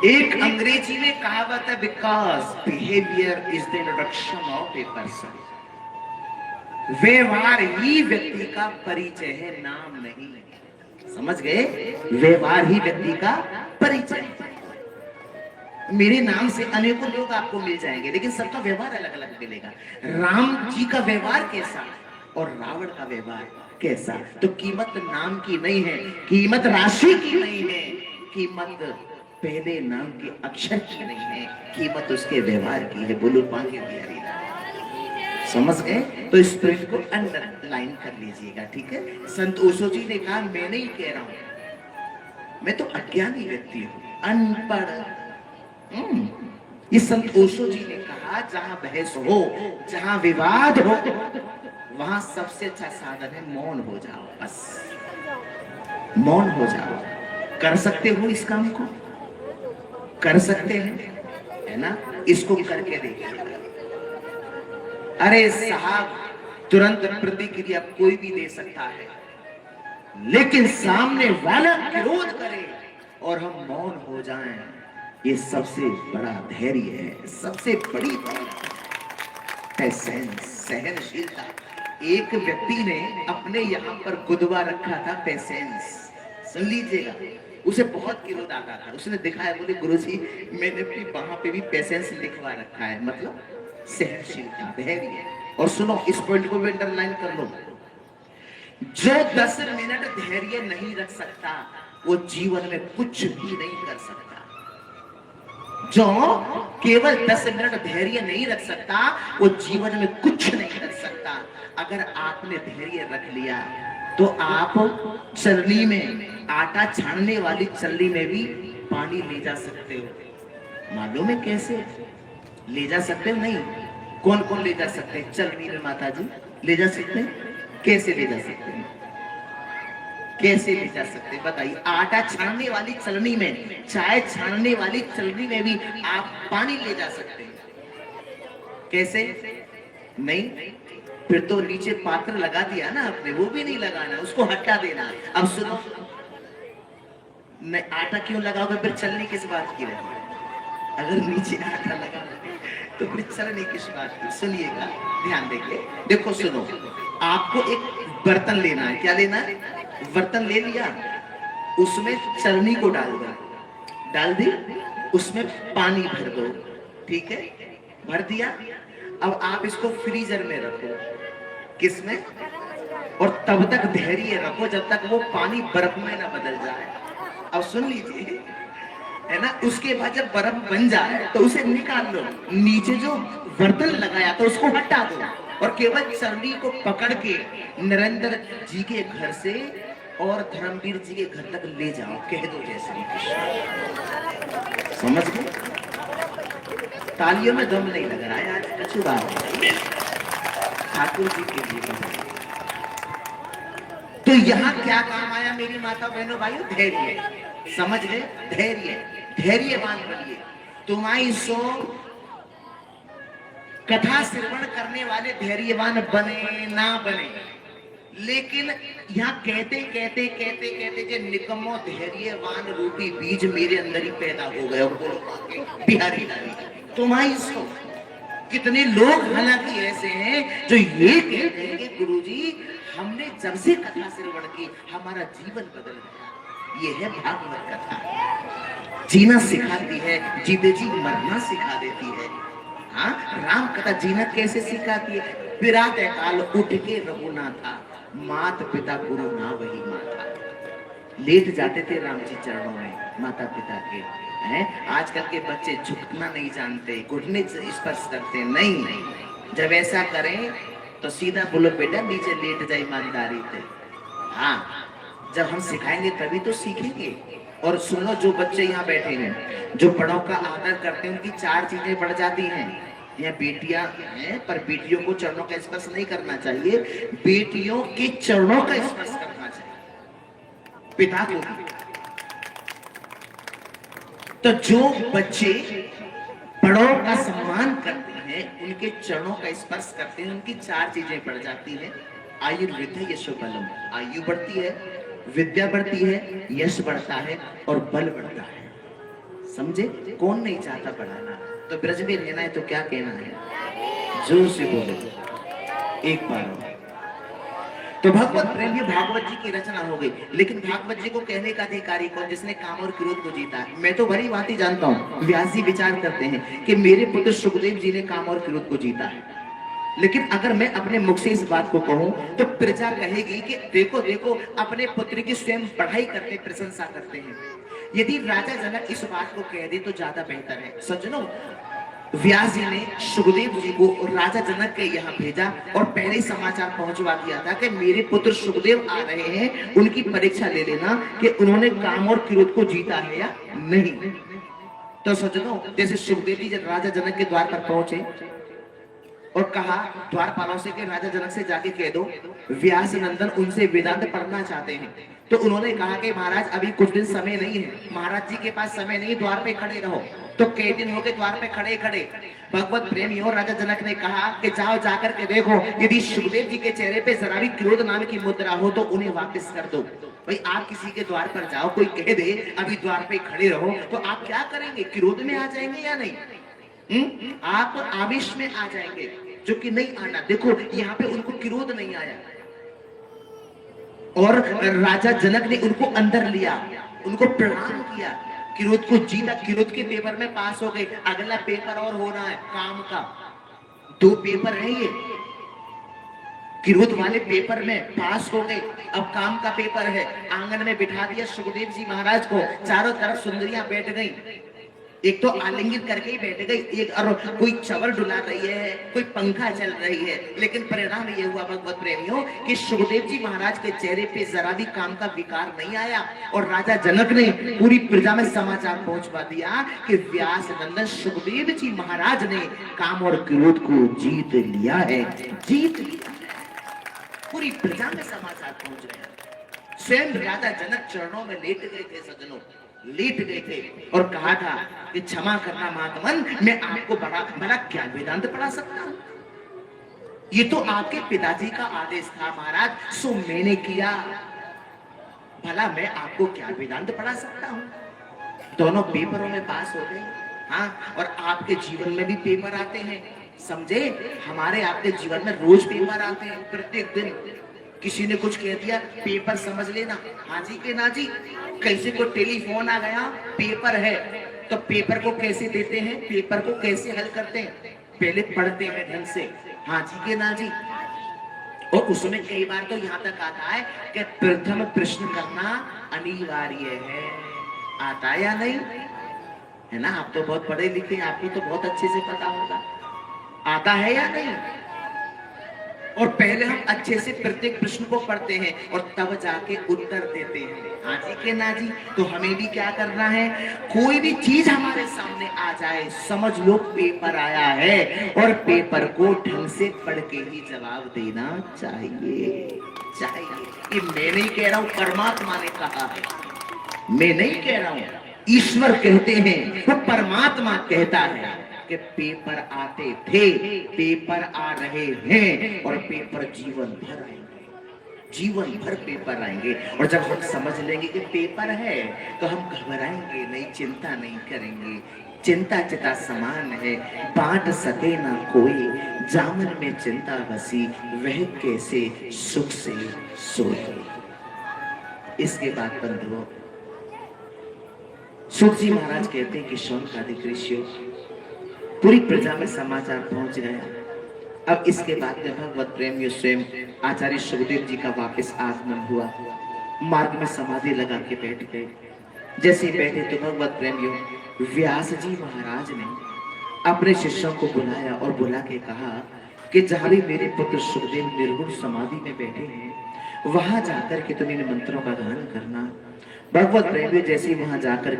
एक अंग्रेजी में कहावत है, because behaviour is the introduction of a person. व्यवहार ही व्यक्ति का परिचय है, नाम नहीं। समझ गए? व्यवहार ही व्यक्ति का परिचय है। मेरे नाम से अनेकों लोग आपको मिल जाएंगे, लेकिन सबका व्यवहार अलग अलग मिलेगा। राम जी का व्यवहार कैसा और रावण का व्यवहार कैसा? तो कीमत नाम की नहीं है, कीमत राशि की नहीं है, कीमत पहले नाम के अक्षर की नहीं है, कीमत उसके व्यवहार की है। बोलो बांके बिहारी। समझ गए? तो इस पॉइंट को अंडरलाइन कर लीजिएगा, ठीक है? संत ओशो जी ने कहा, मैं नहीं कह रहा हूं, मैं तो अज्ञानी व्यक्ति हूं, अनपढ़। ये संत ओशो जी ने कहा, जहां बहस हो, जहां विवाद हो, वहां सबसे अच्छा साधन है मौन हो जाओ। बस मौन हो जाओ। कर सकते हो इस काम को? कर सकते हैं, है ना? इसको करके देखिए। अरे साहब, तुरंत प्रतिक्रिया कोई भी दे सकता है, लेकिन सामने वाला विरोध करे और हम मौन हो जाएं, ये सबसे बड़ा धैर्य है, सबसे बड़ी पेशेंस, सहनशीलता। एक व्यक्ति ने अपने यहाँ पर गुदवा रखा था, पेशेंस। सुन लीजिएगा, उसे बहुत क्रोध आता था। उसने दिखाया, बोले गुरुजी मैंने अपनी वहां पे भी पेशेंस लिखवा रखा है, मतलब सहनशीलता, धैर्य। और सुनो, इस पॉइंट को भी अंडरलाइन कर लो, जो 10 मिनट धैर्य नहीं रख सकता वो जीवन में कुछ भी नहीं कर सकता। जो केवल 10 मिनट धैर्य नहीं रख सकता वो जीवन में कुछ नहीं कर सकता। अगर आपने धैर्य रख लिया तो आप चलनी में, आटा छानने वाली चलनी में भी पानी ले जा सकते हो। मालूम है कैसे ले जा सकते हो? नहीं। कौन कौन ले जा सकते हैं? चलनी में माता जी ले जा सकते हैं। कैसे ले जा सकते हैं? कैसे ले जा सकते हैं बताइए? आटा छानने वाली चलनी में, चाय छानने वाली चलनी में भी आप पानी ले जा सकते हैं। कैसे? नहीं। फिर तो नीचे पात्र लगा दिया ना आपने, वो भी नहीं लगाना, उसको हटा देना। अब सुनो, आटा क्यों लगाओगे? फिर चलनी किस बात की रहे? अगर नीचे आटा लगा तो फिर चलनी किस बात की? सुनिएगा, ध्यान देखिए। देखो सुनो, आपको एक बर्तन लेना है। क्या लेना है? बर्तन ले लिया, उसमें चलनी को डाल दो, डाल दी, उसमें पानी भर दो, ठीक है? भर दिया। अब आप इसको फ्रीजर में रखो। किसमें? और तब तक धैर्य रखो जब तक वो पानी बर्फ में ना बदल जाए। अब सुन लीजिए, है ना? उसके बाद जब बर्फ बन जाए तो उसे निकाल लो, नीचे जो बर्तन लगाया तो उसको हटा दो और केवल चलनी को पकड़ के नरेंद्र जी के घर से और धर्मवीर जी के घर तक ले जाओ। कह दो जय श्री कृष्ण। समझ गए? तालियों में दम नहीं लग रहा है आज, अच्छी बात है। ठाकुर जी के लिए तो यहाँ क्या काम आया मेरी माता बहनों भाइयों? धैर्य। समझ गए? धैर्य, धैर्यवान बनिए। तुम्हारी सो कथा श्रवण करने वाले धैर्यवान बने ना बने, लेकिन यहाँ कहते कहते कहते कहते जो निकम्मो धैर्यवान रूपी बीज मेरे अंदर ही पैदा हो गया। बिहारी तुम्हारी सो कितने लोग हालांकि ऐसे हैं जो ये कहते हैं कि गुरुजी हमने जब से कथा श्रवण की हमारा जीवन बदल गया। ये है भागवत कथा। जीना सिखाती है, जीते जी मरना सिखा देती है। हाँ, राम कथा जीना कैसे सिखाती है? विराट काल उठ के रघुना था, मात पिता गुरु ना वही माता। लेट जाते थे राम जी चरणों में माता पिता के। हैं आजकल के बच्चे झुकना नहीं जानते, घुटने स्पर्श करते नहीं। जब ऐसा करें तो सीधा बोलो बेटा नीचे लेट जाए ईमानदारी से। हाँ, जब हम सिखाएंगे तभी तो सीखेंगे। और सुनो, जो बच्चे यहाँ बैठे हैं जो बड़ों का आदर करते हैं उनकी 4 चीजें बढ़ जाती हैं। यहाँ बेटियां हैं पर बेटियों को चरणों का स्पर्श नहीं करना चाहिए, बेटियों के चरणों का स्पर्श करना चाहिए, पिता को। तो जो बच्चे बड़ों का सम्मान करते हैं, उनके चरणों का स्पर्श करते हैं, उनकी 4 चीजें बढ़ जाती हैं। आयुर्विद्या यशो बलम, आयु बढ़ती है, विद्या बढ़ती है, यश बढ़ता है और बल बढ़ता है। समझे? कौन नहीं चाहता पढ़ाना? तो ब्रज में रहना है तो क्या कहना है? जोर से बोलो एक बार। तो भगवत प्रेम ये भागवत जी की रचना हो गई, लेकिन भागवत जी को कहने का अधिकारी कौन? जिसने काम और क्रोध को जीता है। मैं तो भली भांति जानता हूँ, व्यास जी विचार करते हैं कि मेरे पुत्र सुखदेव जी ने काम और क्रोध को जीता है, लेकिन अगर मैं अपने मुख से इस बात को कहूं तो प्रजा कहेगी कि देखो देखो अपने पुत्र की स्वयं पढ़ाई करते, प्रशंसा करते हैं। यदि राजा जनक इस बात को कह दे तो ज्यादा बेहतर है। सज्जनों, व्यास जी ने सुखदेव जी को राजा जनक के यहाँ भेजा और पहले ही समाचार पहुंचवा दिया था कि मेरे पुत्र सुखदेव आ रहे हैं, उनकी परीक्षा ले लेना कि उन्होंने काम और क्रोध को जीता है या नहीं। तो सज्जनों, जैसे सुखदेव जी जब राजा जनक के द्वार पर पहुंचे और कहा द्वारपालों से कि राजा जनक से जाके कह दो व्यास नंदन उनसे वेदांत पढ़ना चाहते हैं। तो उन्होंने कहा कि महाराज अभी कुछ दिन समय नहीं है, महाराज जी के पास समय नहीं, द्वार पे खड़े रहो। तो कई दिन हो गए द्वार पे खड़े खड़े। भगवत प्रेमियों, राजा जनक ने कहा कि जाओ जाकर के देखो, यदि सुखदेव जी के चेहरे पे जरा भी क्रोध नाम की मुद्रा हो तो उन्हें वापस कर दो। भाई आप किसी के द्वार पर जाओ, कोई कह दे अभी द्वार पे खड़े रहो, तो आप क्या करेंगे? क्रोध में आ जाएंगे या नहीं? आप आवेश में आ जाएंगे, जो कि नहीं आना। देखो यहाँ पे उनको क्रोध नहीं आया और राजा जनक ने उनको अंदर लिया, उनको प्रणाम किया, क्रोध को जीता, क्रोध के पेपर में पास हो गए। अगला पेपर और होना है काम का। 2 पेपर है ये, क्रोध वाले पेपर में पास हो गए, अब काम का पेपर है। आंगन में बिठा दिया सुखदेव जी महाराज को, चारों तरफ सुंदरियां बैठ गई, एक तो आलिंगित करके ही बैठ गई, एक और कोई चवर डुला रही है, कोई पंखा चल रही है। लेकिन परिणाम ये हुआ भगवत प्रेमियों कि सुखदेव जी महाराज के चेहरे पे जरा भी काम का विकार नहीं आया और राजा जनक ने पूरी प्रजा में समाचार पहुंचवा दिया कि व्यास नंदन सुखदेव जी महाराज ने काम और क्रोध को जीत लिया है, जीत लिया। पूरी प्रजा में समाचार पहुंच गया। स्वयं राजा जनक चरणों में लेट गए थे सज्जनों, लेट गए थे और कहा था कि क्षमा करना महात्मन, मैं आपको बड़ा क्या वेदांत पढ़ा सकता हूं? ये तो आपके पिताजी का आदेश था महाराज, सो मैंने किया। भला मैं आपको क्या वेदांत पढ़ा सकता हूं? दोनों पेपरों में पास हो गए। हाँ, और आपके जीवन में भी पेपर आते हैं, समझे? हमारे आपके जीवन में रोज पेपर आते हैं, प्रत्येक दिन। किसी ने कुछ कह दिया, पेपर समझ लेना, हाँ जी के ना जी। कैसे को टेलीफोन आ गया, पेपर है, तो पेपर को कैसे देते हैं, पेपर को कैसे हल करते हैं? पहले पढ़ते हैं ढंग से, हाँ जी के ना जी। और उसमें कई बार तो यहाँ तक आता है कि प्रथम प्रश्न करना अनिवार्य है। आता या नहीं? है ना? आप तो बहुत पढ़े लिखे, आपको तो बहुत अच्छे से पता होगा, आता है या नहीं? और पहले हम अच्छे से प्रत्येक प्रश्न को पढ़ते हैं और तब जाके उत्तर देते हैं, हाँ जी के ना जी। तो हमें भी क्या करना है? कोई भी चीज हमारे सामने आ जाए, समझ लो पेपर आया है, और पेपर को ढंग से पढ़ के ही जवाब देना चाहिए, चाहिए। ये मैं नहीं कह रहा हूं, परमात्मा ने कहा है, मैं नहीं कह रहा हूं। ईश्वर कहते हैं, वो परमात्मा कहता है कि पेपर आते थे, पेपर आ रहे हैं और पेपर जीवन भर आएंगे, जीवन भर पेपर आएंगे। और जब हम समझ लेंगे कि पेपर है तो हम घबराएंगे नहीं, चिंता नहीं करेंगे। चिंता चिता समान है, बांट सके ना कोई, जामन में चिंता बसी, वह कैसे सुख से सोए। इसके बाद बंधुओं, सुख जी महाराज कहते हैं कि शौनकादिक ऋषियों, पूरी प्रजा में समाचार पहुंच गया। अब इसके बाद में भगवत प्रेमियों स्वयं आचार्य सुखदेव जी का वापस आगमन हुआ, मार्ग में समाधि लगा के बैठ गए। जैसे ही बैठे तो भगवत प्रेमियों व्यास जी महाराज ने अपने शिष्यों को बुलाया और बुला के कहा कि जहां भी मेरे पुत्र सुखदेव निर्गुण समाधि में बैठे हैं, वहां जाकर के तुम इन मंत्रों का गान करना। भगवत प्रेमियों जैसे ही वहां जाकर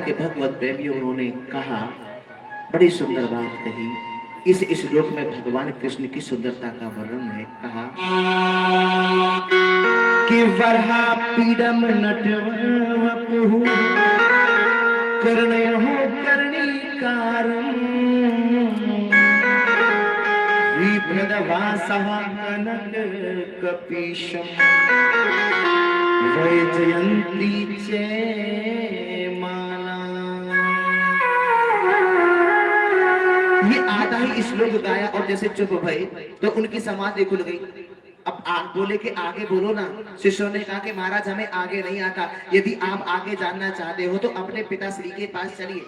के भगवत प्रेमियों उन्होंने कहा, बड़ी सुंदर बात कही। इस श्लोक में भगवान कृष्ण की सुंदरता का वर्णन है। कहा कि वरहा पीडम नटवपुः कर्णयो कर्णिकारं विप्रदवासः कनक कपीशम् वैजयन्ती च ही श्लोक गाया और जैसे चुप भये तो उनकी समाधि खुल गई। अब आप बोले कि आगे बोलो ना। शिष्यों ने कहा कि महाराज हमें आगे नहीं आता, यदि आप आगे जानना चाहते हो तो अपने पिताश्री के पास चलिए।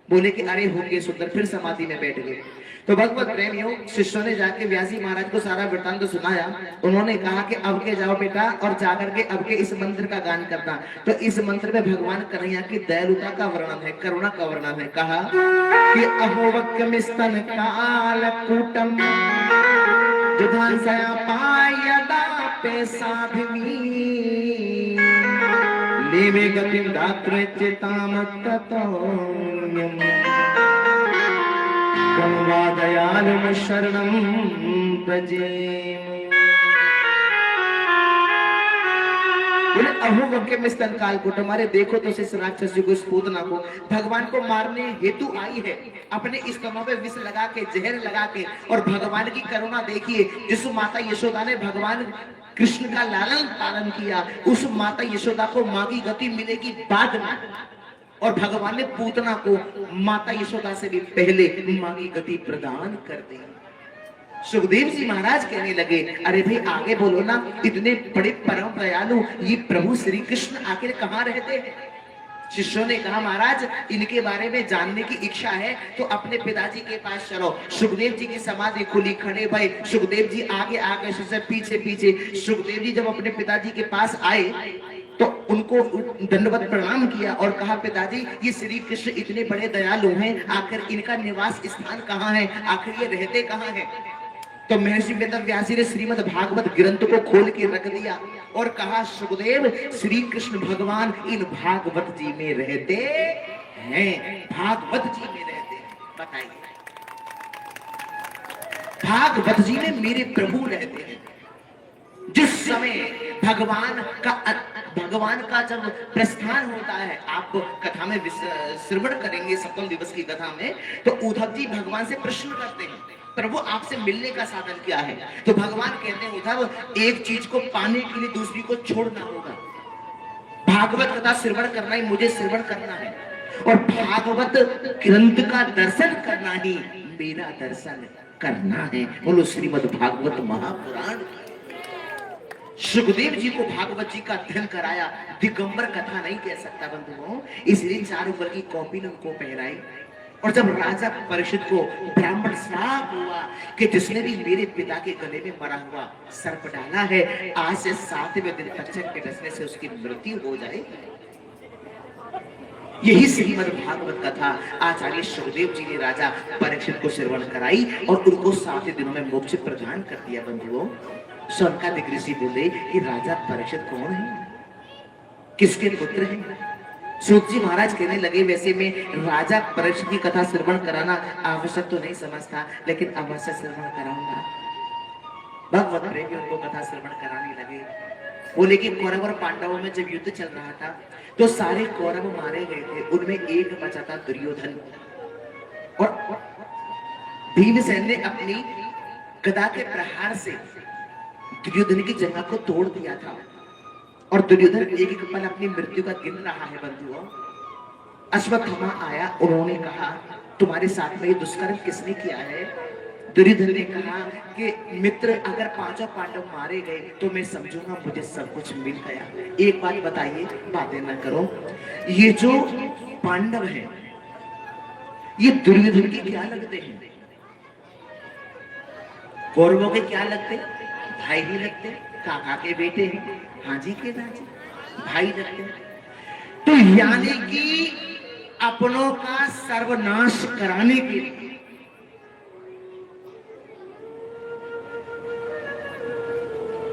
बोले कि अरे होंगे सुंदर, फिर समाधि में बैठ गए। तो भगवत प्रेमियों, शिष्यों ने जाके व्यास जी महाराज को सारा वृतांत सुनाया। उन्होंने कहा कि अब के जाओ बेटा और जाकर के अब के इस मंत्र का गान करना। तो इस मंत्र में भगवान कन्हैया की दयालुता का वर्णन है, करुणा का वर्णन है। कहा कि अहोवक्यम स्तन काल कूटम दुधांसया पायदा पे साधवी लेवे गतिम दात्र चिताम ततोन्यम कमवादयालुम शरणं भजेम। अहोवक्य में स्तन काल को तुम्हारे देखो तो इस राक्षस को, इस पूतना को भगवान को मारने हेतु आई है। अपने स्तनों पे विष लगा के, जहर लगा के, और भगवान की करुणा देखिए। जिस माता यशोदा ने भगवान कृष्ण का लालन पालन किया, उस माता यशोदा को माँ की गति मिलेगी बाद में, और भगवान ने पूतना को माता यशोदा से भी पहले माँ की गति प्रदान कर दी। सुखदेव जी महाराज कहने लगे अरे भाई आगे बोलो ना, इतने बड़े परम दयालु ये प्रभु श्री कृष्ण आखिर कहाँ रहते हैं? शिष्यों ने कहा महाराज इनके बारे में जानने की इच्छा है तो अपने पिताजी के पास चलो। सुखदेव जी की समाधि खुली, खड़े भाई सुखदेव जी आगे आगे, शिष्य पीछे पीछे। सुखदेव जी जब अपने पिताजी के पास आए तो उनको दंडवत प्रणाम किया और कहा पिताजी ये श्री कृष्ण इतने बड़े दयालु हैं, आखिर इनका निवास स्थान कहाँ है, आखिर ये रहते कहाँ हैं? तो महर्षि वेद व्यास जी ने श्रीमद् भागवत ग्रंथ को खोल के रख दिया और कहा सुखदेव श्री कृष्ण भगवान इन भागवत जी में रहते हैं, भागवत जी में रहते हैं। बताइए, भागवत जी में मेरे प्रभु रहते हैं। जिस समय भगवान का जब प्रस्थान होता है, आप कथा में श्रवण करेंगे सप्तम दिवस की कथा में, तो उद्धव जी भगवान से प्रश्न करते हैं प्रभु आपसे मिलने का साधन क्या है? तो भगवान कहते हैं उद्धव एक चीज को पाने के लिए दूसरी को छोड़ना होगा। भागवत कथा श्रवण करना ही मुझे श्रवण करना है, और भागवत ग्रंथ का दर्शन करना ही मेरा दर्शन करना है। बोलो श्रीमद् भागवत महापुराण। सुखदेव जी को भागवत जी का अध्ययन कराया, दिगंबर कथा नहीं कह सकता बंधुओं, इसलिए 4 ऊपर की कॉपी ने उनको पहनाई। और जब राजा परीक्षित को ब्राह्मण श्राप हुआ कि जिसने भी मेरे पिता के गले में मरा हुआ सर्प डाला है, आज से 7वें दिन तक्षक के डसने से उसकी मृत्यु हो जाए। यही श्रीमद् भागवत कथा आचार्य सुखदेव जी ने राजा परीक्षित को श्रवण कराई और उनको 7 दिनों में मोक्ष प्रदान कर दिया। बंधुओं, शौनकादिक ऋषि बोले कि राजा परीक्षित कौन है, किसके पुत्र हैं? सूत जी महाराज कहने लगे वैसे में राजा परीक्षित की कथा श्रवण कराना आवश्यक तो नहीं समझता, लेकिन अवश्य श्रवण कराऊंगा। भगवत प्रेमी उनको कथा श्रवण कराने लगे। बोले कि कौरव और पांडवों में जब युद्ध चल रहा था तो सारे कौरव मारे गए थे, उनमें एक बचा था दुर्योधन, और भीमसेन ने अपनी गदा के प्रहार से दुर्योधन की जंघा को तोड़ दिया था, और दुर्योधन एक एक पल अपनी मृत्यु का गिन रहा है। बंधुओं, अश्वत्थामा आया, उन्होंने कहा तुम्हारे साथ में ये दुष्कर्म किसने किया है? दुर्योधन ने कहा कि मित्र अगर 5 पांडव मारे गए तो मैं समझूंगा मुझे सब कुछ मिल गया। एक बात बताइए, बातें न करो, ये जो पांडव हैं ये दुर्योधन के क्या लगते हैं? कौरवों के क्या लगते? भाई ही लगते, काका के बेटे हैं, हाजी के राजी भाई लगते। तो यानी कि अपनों का सर्वनाश कराने के लिए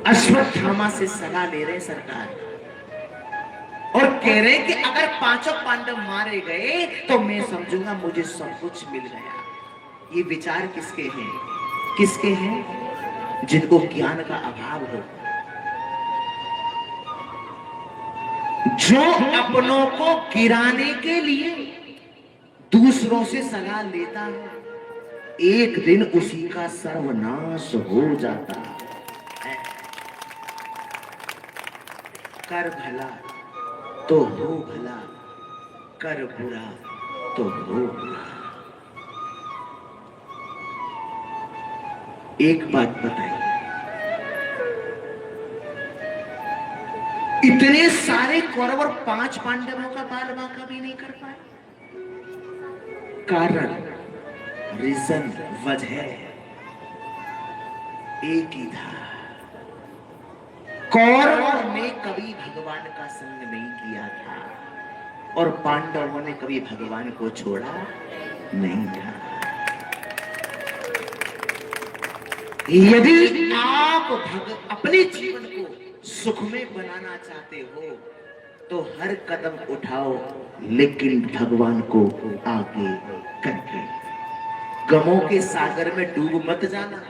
अश्वत्थामा से सलाह ले रहे सरकार, और कह रहे कि अगर 5 पांडव मारे गए तो मैं समझूंगा मुझे सब कुछ मिल गया। ये विचार किसके हैं? किसके हैं? जिनको ज्ञान का अभाव हो, जो अपनों को गिराने के लिए दूसरों से सलाह लेता है, एक दिन उसी का सर्वनाश हो जाता है। कर भला तो हो भला, कर बुरा तो हो बुरा। एक बात बताइए, इतने सारे कौरव और 5 पांडवों का बाल बांका भी नहीं कर पाए? कारण, रीजन, वजह एक ही था। कौरवों ने कभी भगवान का संग नहीं किया था और पांडवों ने कभी भगवान को छोड़ा नहीं था। यदि आप अपने जीवन को सुख में बनाना चाहते हो तो हर कदम उठाओ, लेकिन भगवान को आगे करके। गमों के सागर में डूब मत जाना,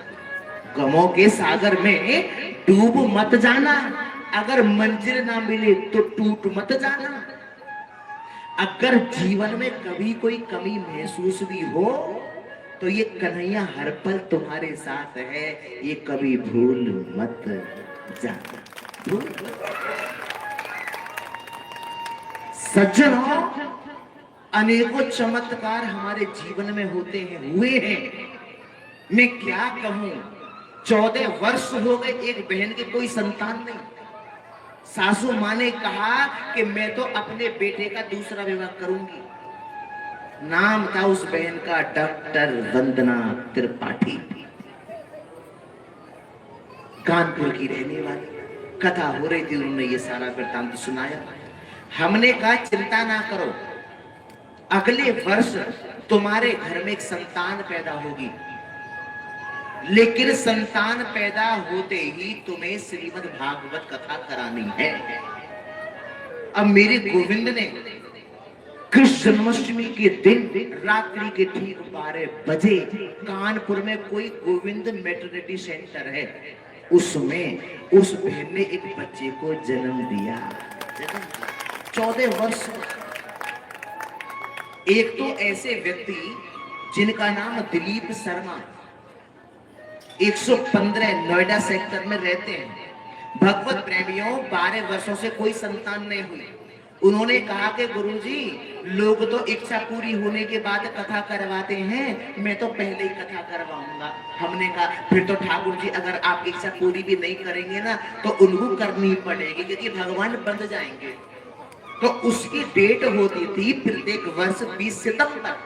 गमों के सागर में डूब मत जाना। अगर मंजिल ना मिले तो टूट मत जाना। अगर जीवन में कभी कोई कमी महसूस भी हो तो ये कन्हैया हर पल तुम्हारे साथ है, ये कभी भूल मत जाना। भूल सज्जनों, अनेकों चमत्कार हमारे जीवन में होते हैं, हुए हैं। मैं क्या कहूं, 14 वर्ष हो गए एक बहन के कोई संतान नहीं। सासू मां ने कहा कि मैं तो अपने बेटे का दूसरा विवाह करूंगी। नाम था उस बहन का डॉक्टर वंदना त्रिपाठी, कानपुर की रहने वाली। कथा हो रही थी, उन्होंने ये सारा वृत्तांत सुनाया। हमने कहा चिंता ना करो, अगले वर्ष तुम्हारे घर में एक संतान पैदा होगी, लेकिन संतान पैदा होते ही तुम्हें श्रीमद् भागवत कथा करानी है। अब मेरे गोविंद ने कृष्ण जन्माष्टमी के दिन रात्रि के ठीक 12 बजे कानपुर में कोई गोविंद मैटरनिटी सेंटर है, उसमें उस बहन ने एक बच्चे को जन्म दिया। 14 वर्ष। एक तो ऐसे व्यक्ति जिनका नाम दिलीप शर्मा, 115 नोएडा सेक्टर में रहते हैं। भगवत प्रेमियों, 12 वर्षों से कोई संतान नहीं हुई। उन्होंने कहा कि गुरुजी, लोग तो इच्छा पूरी होने के बाद कथा करवाते हैं, मैं तो पहले ही कथा करवाऊंगा। हमने कहा फिर तो ठाकुर जी अगर आप इच्छा पूरी भी नहीं करेंगे ना तो उनको करनी पड़ेगी, क्योंकि भगवान बंध जाएंगे। तो उसकी डेट होती थी प्रत्येक वर्ष 20 सितंबर।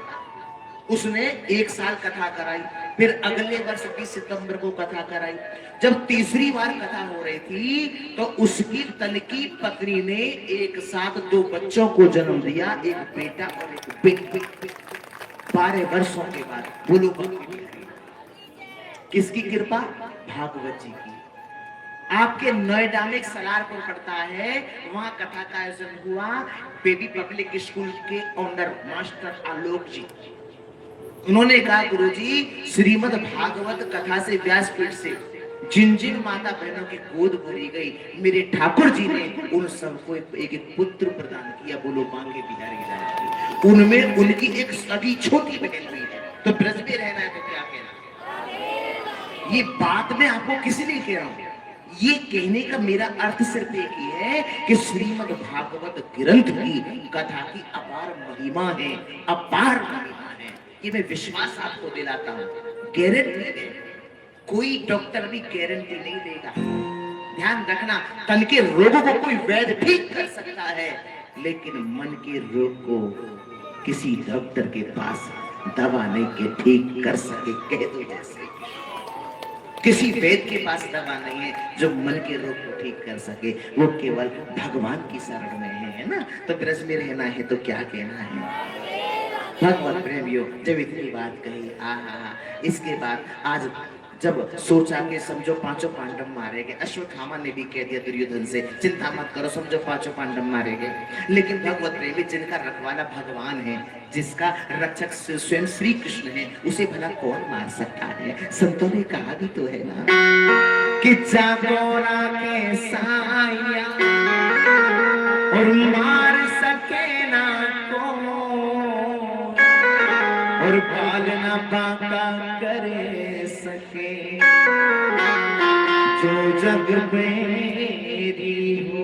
उसने 1 साल कथा कराई, फिर अगले वर्ष 20 सितंबर को कथा कराई। जब तीसरी बार कथा हो रही थी तो उसकी तनकी पत्नी ने एक साथ 2 बच्चों को जन्म दिया, एक बेटा और एक बेटी। 12 वर्षों के बाद। बोलो किसकी कृपा? भागवत जी की। आपके नोएडा में एक सलारपुर पड़ता है, वहां कथा का आयोजन हुआ। बेबी पब्लिक स्कूल के ओनर मास्टर आलोक जी, उन्होंने कहा गुरुजी, श्रीमद् भागवत कथा से व्यासपीठ से जिन जिन माता बहनों की गोद भरी गई, मेरे ठाकुर जी ने उन सबको एक एक पुत्र प्रदान किया। बोलो बांके बिहारी लाल। उनमें उनकी एक सगी छोटी बहन हुई है। तो ब्रज में रहना है तो क्या कहना। ये बात मैं आपको किसी नहीं कह रहा हूं, ये कहने का मेरा अर्थ सिर्फ एक ही है कि श्रीमद् भागवत ग्रंथ की कथा की अपार महिमा है, अपार महिमा है। ये मैं विश्वास आपको दिलाता हूं, गारंटी है। कोई डॉक्टर भी गारंटी नहीं देगा। ध्यान रखना, तन के रोगों को कोई वैद्य ठीक कर सकता है, लेकिन मन के रोग को किसी डॉक्टर के पास दवा नहीं के ठीक कर सके। कह दो जैसे किसी वैद्य के पास दवा नहीं है जो मन के रोग को ठीक कर सके, वो केवल भगवान की शरण में है ना। तो ब्रज में रहना है तो क्या कहना है। भगवान प्रेमियों, जब इतनी बात कही, इसके बाद आज जब सोचा कि समझो 5 पांडव मारे गए, अश्वत्थामा ने भी कह दिया दुर्योधन से चिंता मत करो, समझो 5 पांडव मारे गए। लेकिन भगवत प्रेमी जिनका रखवाला भगवान है, जिसका रक्षक स्वयं श्री कृष्ण है, उसे भला कौन मार सकता है। संतों ने कहा भी तो है ना कि चाकोरा के साया और मार सके ना को, और बाल ना बांका करे सके, जो जग मेरी हो।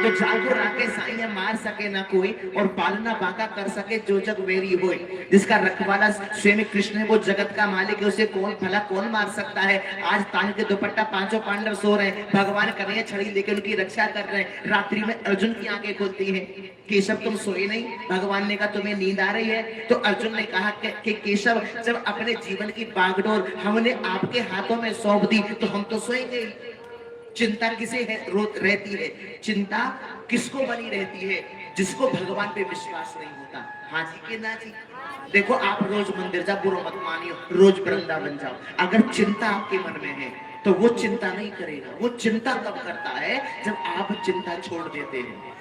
तो जागो राके साइया मार सके ना कोई, और पालना बांका कर सके जो जग वेरी होए। जिसका रखवाला स्वयं कृष्ण है, वो जगत का मालिक है, उसे कौन भला कौन मार सकता है। आज तान के दुपट्टा पांचों पांडव सो रहे हैं, भगवान कन्हैया छड़ी लेकर उनकी रक्षा कर रहे हैं। रात्रि में अर्जुन की आंखें खुलती हैं, केशव तुम सोए नहीं? भगवान ने कहा तुम्हें नींद आ रही है? तो अर्जुन ने कहा कि केशव, जब अपने जीवन की बागडोर हमने आपके हाथों में सौंप दी तो हम तो सोएंगे। चिंता किसे है रहती है? चिंता किसको बनी रहती है? जिसको भगवान पे विश्वास नहीं होता। हाँ जी के ना जी? देखो, आप रोज मंदिर जाओ, बुरा मत मानियो, रोज वृंदावन जाओ, अगर चिंता आपके मन में है तो वो चिंता नहीं करेगा। वो चिंता कब करता है? जब आप चिंता छोड़ देते हैं।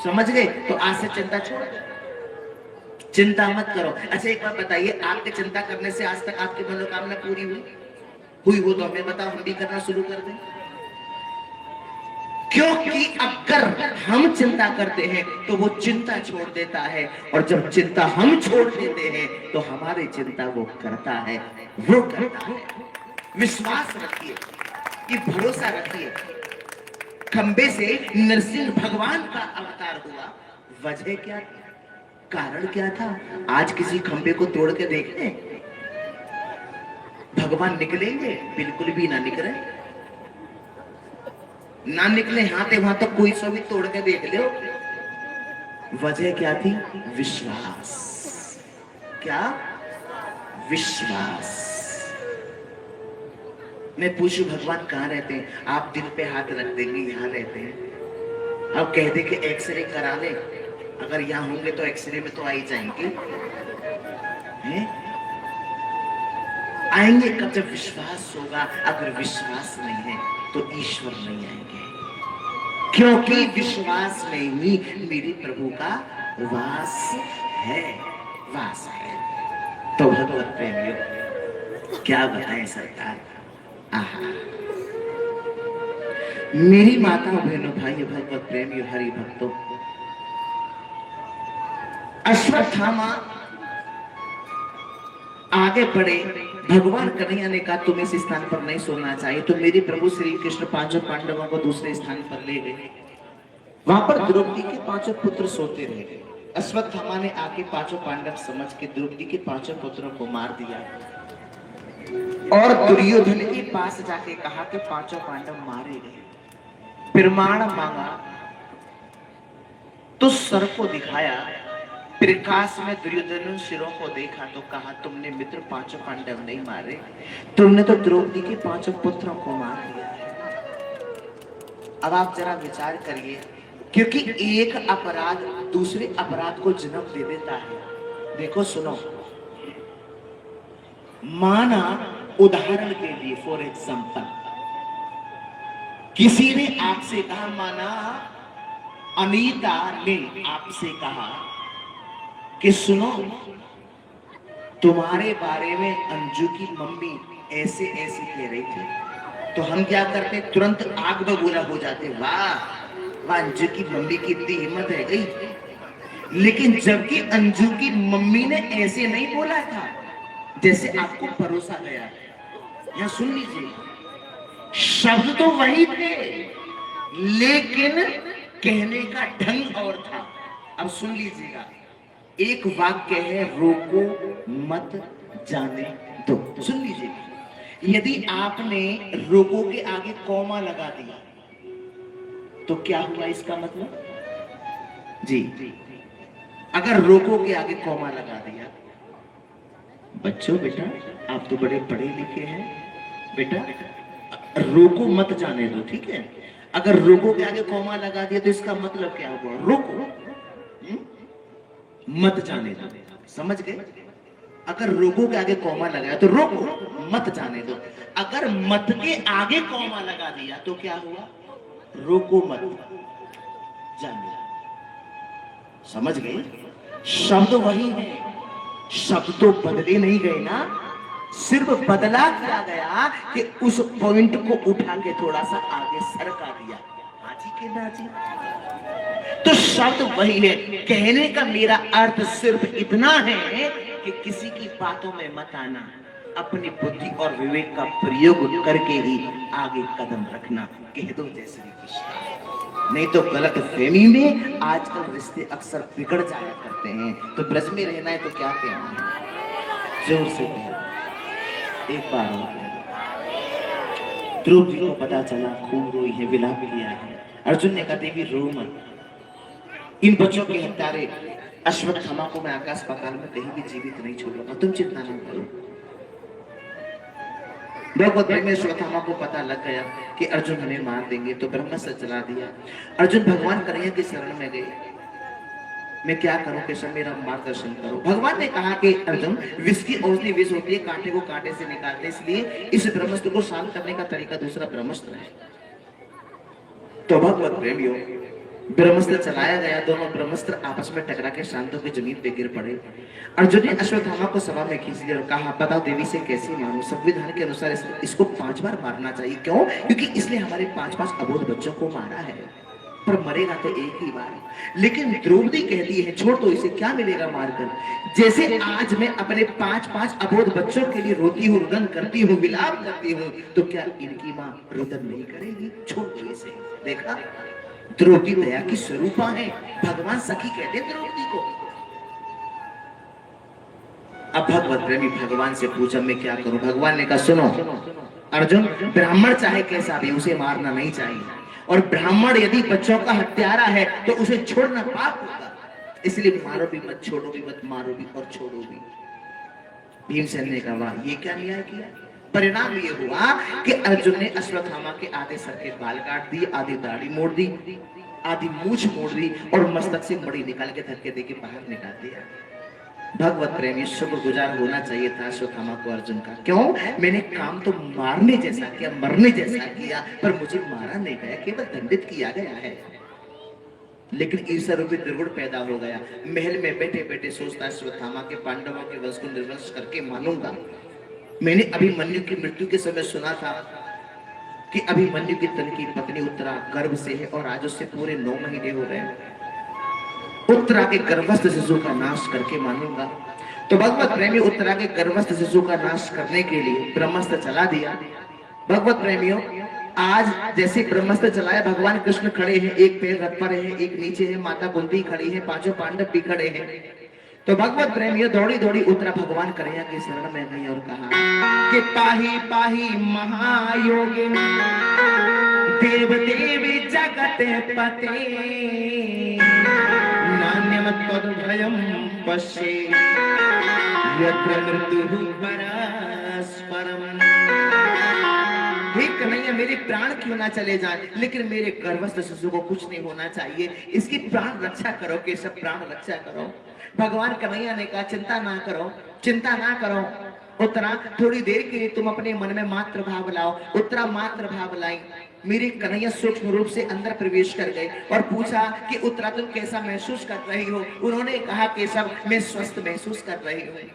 समझ गए? तो आज से चिंता छोड़ दो, चिंता मत करो। अच्छा एक बात बताइए, आपके चिंता करने से आज तक आपकी मनोकामना पूरी हुई हो तो हमें बताओ, हम भी करना शुरू कर दें। क्योंकि अगर हम चिंता करते हैं तो वो चिंता छोड़ देता है, और जब चिंता हम छोड़ देते हैं तो हमारी चिंता वो करता है, वो करता है। विश्वास रखिए, कि भरोसा रखिए। खंबे से नरसिंह भगवान का अवतार हुआ, वजह क्या थी? कारण क्या था? आज किसी खंबे को तोड़ के देख ले, भगवान निकलेंगे? बिल्कुल भी ना निकले, ना निकले। हाथे वहां तक कोई सो भी तोड़ के देख लो। वजह क्या थी? विश्वास। क्या? विश्वास। मैं पूछूं भगवान कहाँ रहते हैं? आप दिल पे हाथ रख देंगे, यहाँ रहते हैं। अब कह दे कि एक्सरे करा ले, अगर यहाँ होंगे तो एक्सरे में तो आ ही जाएंगे। आएंगे कब? जब विश्वास होगा। अगर विश्वास नहीं है तो ईश्वर नहीं आएंगे, क्योंकि विश्वास में ही मेरे प्रभु का वास है, वास है। तो भगवत प्रेमियों, क्या बताएं सरकार। आहा, मेरी माता बहनों भाइयों भगवत प्रेमियों हरि भक्तों, अश्वत्थामा आगे बढ़े। भगवान कन्हैया ने कहा तुम इस स्थान पर नहीं सोना चाहिए, तो मेरे प्रभु श्री कृष्ण पांचों पांडवों को दूसरे स्थान पर ले गए। वहां पर द्रौपदी के पांचों पुत्र सोते रहे। अश्वत्थामा ने आके पांचों पांडव समझ के द्रौपदी के पांचों पुत्रों को मार दिया, और दुर्योधन के पास जाके कहा कि पांचों पांडव मारे गए। प्रमाण मांगा तो सर को दिखाया, प्रकाश में दुर्योधन सिरों को देखा तो कहा तुमने मित्र पांचों पांडव नहीं मारे, तुमने तो द्रौपदी के पांचों पुत्रों को मार दिया। अब आप जरा विचार करिए, क्योंकि एक अपराध दूसरे अपराध को जन्म दे देता है। देखो सुनो, माना उदाहरण के लिए, फॉर एग्जाम्पल, किसी ने आपसे कहा, माना अनीता ने आपसे कहा कि सुनो, तुम्हारे बारे में अंजू की मम्मी ऐसे ऐसे कह रही थी, तो हम क्या करते? तुरंत आग बबूला हो जाते, वाह वाह, अंजू की मम्मी की इतनी हिम्मत है गई। लेकिन जबकि अंजू की मम्मी ने ऐसे नहीं बोला था जैसे आपको परोसा गया। यहां सुन लीजिए, शब्द तो वही थे लेकिन कहने का ढंग और था। अब सुन लीजिएगा, एक वाक्य है, रोको मत जाने दो। सुन लीजिए, यदि आपने रोको के आगे कॉमा लगा दिया तो क्या हुआ? इसका मतलब जी, अगर रोको के आगे कॉमा लगा दिया, बच्चों बेटा आप तो बड़े पढ़े लिखे हैं, बेटा रोको मत जाने दो, ठीक है? अगर रोको के आगे कॉमा लगा दिया तो इसका मतलब क्या हुआ? रोको मत जाने दो। समझ गए? अगर रोको के आगे कॉमा लगाया तो रोको मत जाने दो। अगर मत के आगे कॉमा लगा दिया तो क्या हुआ? रोको मत जाने दो। समझ गए? शब्द वही है, शब्द तो बदले नहीं गए ना, सिर्फ बदला क्या गया कि उस पॉइंट को उठा के थोड़ा सा आगे सरका दिया। हाजी के ना जी? तो शब्द वही है। कहने का मेरा अर्थ सिर्फ इतना है कि किसी की बातों में मत आना, अपनी बुद्धि और विवेक का प्रयोग करके ही आगे कदम रखना। कह दो जय श्री कृष्ण। नहीं तो गलत फहमी में आजकल रिश्ते अक्सर बिगड़ जाया करते हैं। तो ब्रज में रहना है तो क्या कहना है, जोर से कहो एक बार और। ध्रुव जी को पता चला, खूब रोई है, विलाप किया है। अर्जुन ने कहा देवी रो मत, इन बच्चों के हत्यारे अश्वत्थामा को मैं आकाश पाताल में कहीं भी जीवित नहीं छोड़ूंगा, तुम चिंता न करो। भगवत में अश्वत्थामा को पता लग गया कि अर्जुन हमें मार देंगे, तो ब्रह्मास्त्र चला दिया। अर्जुन भगवान कन्हैया की शरण में गए, मैं क्या करूं केशव, मेरा मार्गदर्शन करो। भगवान ने कहा कि अर्जुन, विष की औषधि विष होती है, कांटे को कांटे से निकालते, इसलिए इस ब्रह्मास्त्र को शांत करने का तरीका दूसरा ब्रह्मास्त्र है। तो भगवत प्रेमियों, ब्रह्मास्त्र चलाया गया, दोनों ब्रह्मास्त्र आपस में टकरा के शांत होकर जमीन पे गिर पड़े। अर्जुन ने अश्वत्थामा को सभा में खींच लिया और कहा बताओ देवी से कैसे मारूं, संविधान के अनुसार इसको 5 बार मारना चाहिए। क्यों? क्योंकि इसने हमारे 5-5 अबोध बच्चों को मारा है, पर मरेगा तो एक ही बार। लेकिन द्रौपदी कहती है छोड़ तो इसे, क्या मिलेगा मारकर। जैसे आज मैं अपने 5-5 अबोध बच्चों के लिए रोती हूँ, रुदन करती हूँ, विलाप करती हूँ, तो क्या इनकी माँ रुदन नहीं करेगी? छोड़ तो इसे। देखा, द्रौपदी दया की स्वरूपा है, भगवान सखी कहते हैं द्रौपदी को। अब भगवत प्रेमी भगवान से पूछा मैं क्या करूं। भगवान ने कहा सुनो अर्जुन, ब्राह्मण चाहे कैसा भी, उसे मारना नहीं चाहिए, और ब्राह्मण यदि बच्चों का हत्यारा है तो उसे छोड़ना पाप होगा, इसलिए मारो भी मत, छोड़ो भी मत, मारो भी और छोड़ो भी। भीमसेन ने कहा वाह, ये क्या न्याय किया। परिणाम ये हुआ कि अर्जुन ने अश्वत्थामा के आधे सर के बाल काट दिए, आधी दाढ़ी मोड़ दी, आधी मूछ मोड़ दी, और मस्तक से मणि निकाल के धक्के देके बाहर निकाल दिया। भगवत प्रेमी, शुक्रगुजार होना चाहिए था अश्वत्थामा को अर्जुन का। क्यों? मैंने काम तो मारने जैसा किया, मरने जैसा किया, पर मुझे मारा नहीं गया, केवल दंडित किया गया है। लेकिन ईर्ष्या रूपी दुर्गुण पैदा हो गया। महल में बैठे बैठे सोचता अश्वत्थामा के पांडवों के वंश को निर्वंश करके मानूंगा। मैंने अभिमन्यु की मृत्यु के समय सुना था कि अभिमन्यु की तन की पत्नी उत्तरा गर्भ से है, और आज उससे पूरे 9 महीने हो रहे हैं। उत्तरा के गर्भस्थ शिशु का नाश करके मानूंगा। तो भगवत प्रेमी उत्तरा के गर्भस्थ शिशु का नाश करने के लिए ब्रह्मास्त्र चला दिया। भगवत प्रेमियों, आज जैसे ब्रह्मास्त्र चलाया, भगवान कृष्ण खड़े हैं, एक पैर रथ पर है, एक नीचे है, माता कुंती खड़ी है, 5 पांडव भी खड़े हैं। तो भगवत प्रेमियों दौड़ी दौड़ी उत्तरा भगवान कन्हैया के शरण में गई और कहा कि पाही पाही महायोगिनी देव देवी जगत पते नान्यम तद्भयम पश्ये यत्र मृत्युः परस्परम। हे कन्हैया, मेरे प्राण क्यों ना चले जाएं, लेकिन मेरे गर्भस्थ शिशु को कुछ नहीं होना चाहिए, इसकी प्राण रक्षा करो केशव, प्राण रक्षा करो। भगवान कन्हैया ने कहा चिंता ना करो, चिंता ना करो उत्तरा, थोड़ी देर के लिए तुम अपने मन में मात्र भाव लाओ। उत्तरा मात्र भाव लाई, मेरे कन्हैया सूक्ष्म रूप से अंदर प्रवेश कर गए और पूछा कि उत्तरा तुम कैसा महसूस कर रही हो। उन्होंने कहा केशव, मैं स्वस्थ महसूस कर रही हूँ।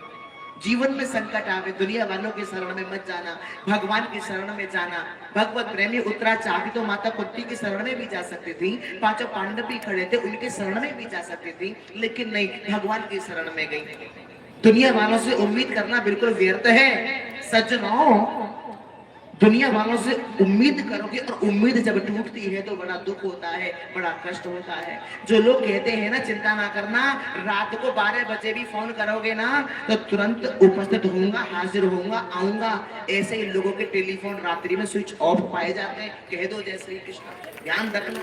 जीवन में संकट आवे, दुनिया वालों के शरण में मत जाना, भगवान की शरण में जाना। भगवत प्रेमी उत्तरा चाहती तो माता कुंती की शरण में भी जा सकती थी, 5 पांडव भी खड़े थे, उनके शरण में भी जा सकती थी, लेकिन नहीं, भगवान की शरण में गई। दुनिया वालों से उम्मीद करना बिल्कुल व्यर्थ है सज्जनों। दुनिया वालों से उम्मीद करोगे और उम्मीद जब टूटती है तो बड़ा दुख होता है, बड़ा कष्ट होता है। जो लोग कहते हैं ना चिंता ना करना, रात को 12 बजे भी फोन करोगे ना तो तुरंत उपस्थित होऊंगा, हाजिर होऊंगा, आऊंगा, ऐसे ही लोगों के टेलीफोन रात्रि में स्विच ऑफ पाए जाते हैं। कह दो जय श्री कृष्ण, ध्यान रखना।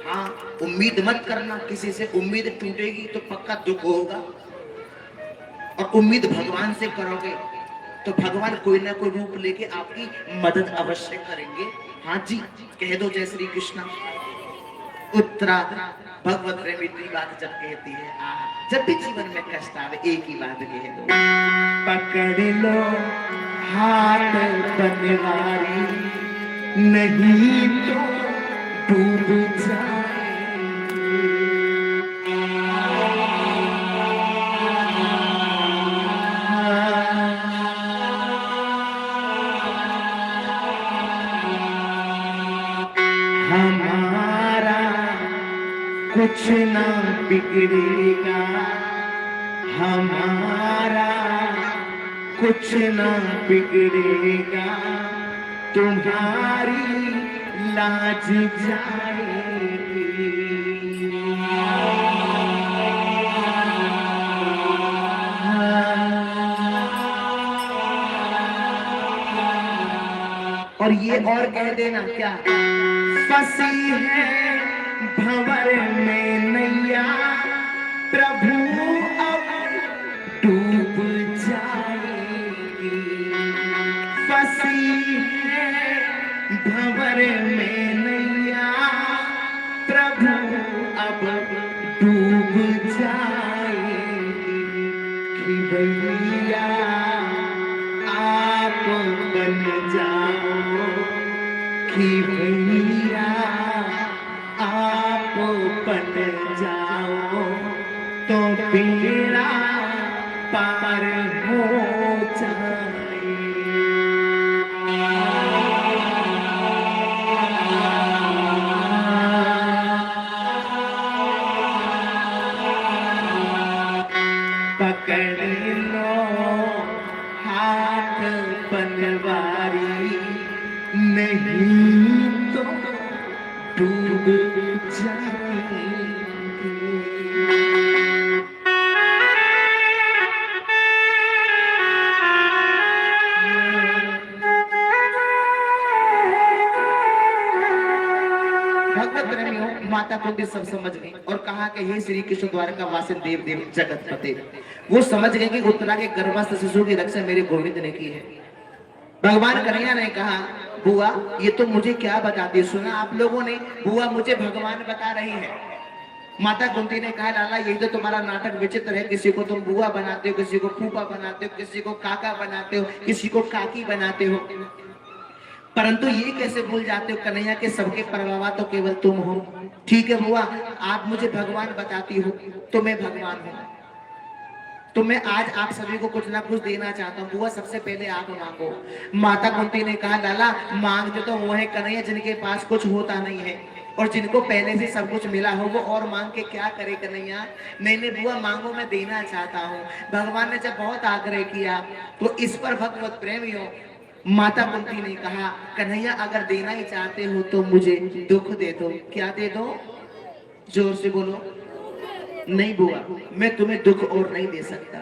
हाँ, उम्मीद मत करना किसी से, उम्मीद टूटेगी तो पक्का दुख होगा। और उम्मीद भगवान से करोगे तो भगवान कोई ना कोई रूप लेके आपकी मदद अवश्य करेंगे। हाँ जी, कह दो जय श्री कृष्ण। उत्तरा भगवत प्रेमी बात जब कहती है, जब भी जीवन में कष्ट आवे एक ही बात कह दो, पकड़ लो हाथ बनवारी, नहीं तो डूब जाए। कुछ ना बिगड़ेगा हमारा, कुछ ना बिगड़ेगा, तुम्हारी लाज जाएगी। और ये और कह देना क्या, फंसी है भंवर में नैया, प्रभु अब डूब जाएगी। फंसी है भंवर में नैया, प्रभु अब डूब जाएगी। कि भैया आप बन जाओ, कि भैया आप बन जाओ, तो बेड़ा पार हो जाए। पकड़ लो हाथ बनवारी, नहीं तो डूब जाएंगे। भगवत प्रेमियों, माता कुंती सब समझ गई और कहा कि हे श्री कृष्ण द्वारका वासिन देव देव जगत पते। वो समझ गए कि उत्तरा के गर्भस्थ शिशु की रक्षा मेरे गोविंद ने की है। भगवान कन्हैया ने कहा, बुआ ये तो मुझे क्या बताती, सुना आप लोगों ने, बुआ मुझे भगवान बता रही है। माता कुंती ने कहा, लाला यही तो तुम्हारा नाटक विचित्र है, किसी को तुम बुआ बनाते हो, किसी को फूफा बनाते हो, किसी को काका बनाते हो, किसी को काकी बनाते हो, परंतु ये कैसे भूल जाते हो कन्हैया के सबके परवावा तो केवल तुम हो। ठीक है बुआ, आप मुझे भगवान बताती हो तो मैं भगवान हूँ, तो मैं आज आप सभी को कुछ ना कुछ देना चाहता हूँ। बुआ सबसे पहले आप मांगो। माता कुंती ने कहा, लाला मांगते तो वो है कन्हैया जिनके पास कुछ होता नहीं है और जिनको पहले से सब कुछ मिला हो, वो और मांग के क्या करे कन्हैया। नहीं बुआ मांगो, मैं देना चाहता हूँ। भगवान ने जब बहुत आग्रह किया तो इस पर भगवत प्रेमियों माता कुंती ने कहा, कन्हैया अगर देना ही चाहते हो तो मुझे दुख दे दो। क्या दे दो, जोर से बोलो। नहीं बुआ, मैं तुम्हें दुख और नहीं दे सकता।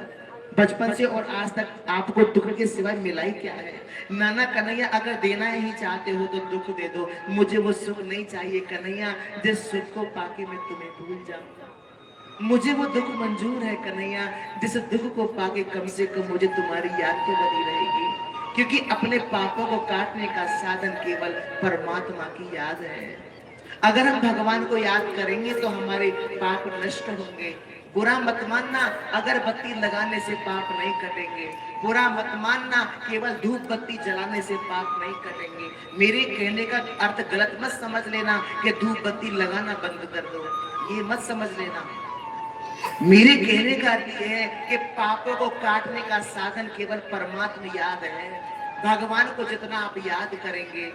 बचपन से और आज तक आपको दुख के सिवाय मिला ही क्या है। नाना कन्हैया अगर देना ही चाहते हो तो दुख दे दो, मुझे वो सुख नहीं चाहिए कन्हैया जिस सुख को पाके मैं तुम्हें भूल जाऊं। मुझे वो दुख मंजूर है कन्हैया जिस दुख को पाके कम से कम मुझे तुम्हारी याद तो बनी रहेगी, क्योंकि अपने पापों को काटने का साधन केवल परमात्मा की याद है। अगर हम भगवान को याद करेंगे तो हमारे पाप नष्ट होंगे। बुरा मत मानना, अगर बत्ती लगाने से पाप नहीं कटेंगे। बुरा मत मानना, केवल धूप बत्ती जलाने से पाप नहीं कटेंगे। मेरे कहने का अर्थ गलत मत समझ लेना कि धूप बत्ती लगाना बंद कर दो, ये मत समझ लेना। मेरे कहने का अर्थ यह है कि पापों को काटने का साधन केवल परमात्मा याद है। भगवान को जितना आप याद करेंगे,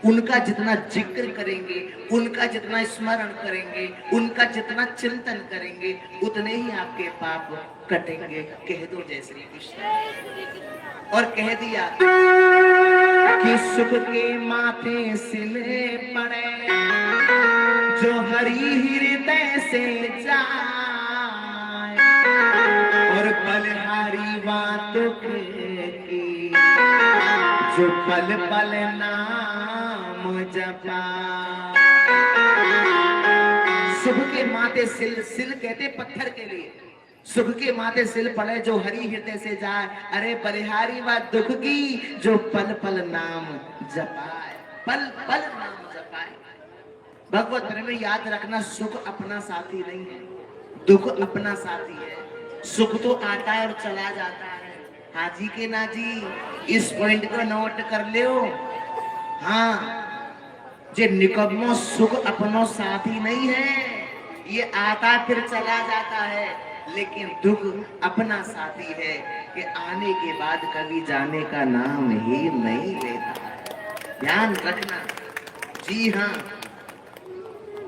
उनका जितना जिक्र करेंगे, उनका जितना स्मरण करेंगे, उनका जितना चिंतन करेंगे, उतने ही आपके पाप कटेंगे। कह दो जय श्री कृष्ण। और कह दिया कि सुख के माथे सिले पड़े, जो हरि हृदय से जाए, और बलिहारी बातों की जो पल पल नाम जपा। सुख के माथे सिल, सिल कहते पत्थर के लिए, सुख के माथे सिल पड़े जो हरि हृदय से जाए, अरे बलिहारी बात दुख की जो पल पल नाम जपाए, पल पल नाम जपाए। भगवत प्रेम में याद रखना, सुख अपना साथी नहीं है, दुख अपना साथी है। सुख तो आता है और चला जाता है। हाजी के ना जी, इस पॉइंट को नोट कर लियो। हाँ, जे निकम्मो सुख अपनो साथी नहीं है, ये आता फिर चला जाता है, लेकिन दुख अपना साथी है कि आने के बाद कभी जाने का नाम ही नहीं लेता। ध्यान रखना जी हाँ।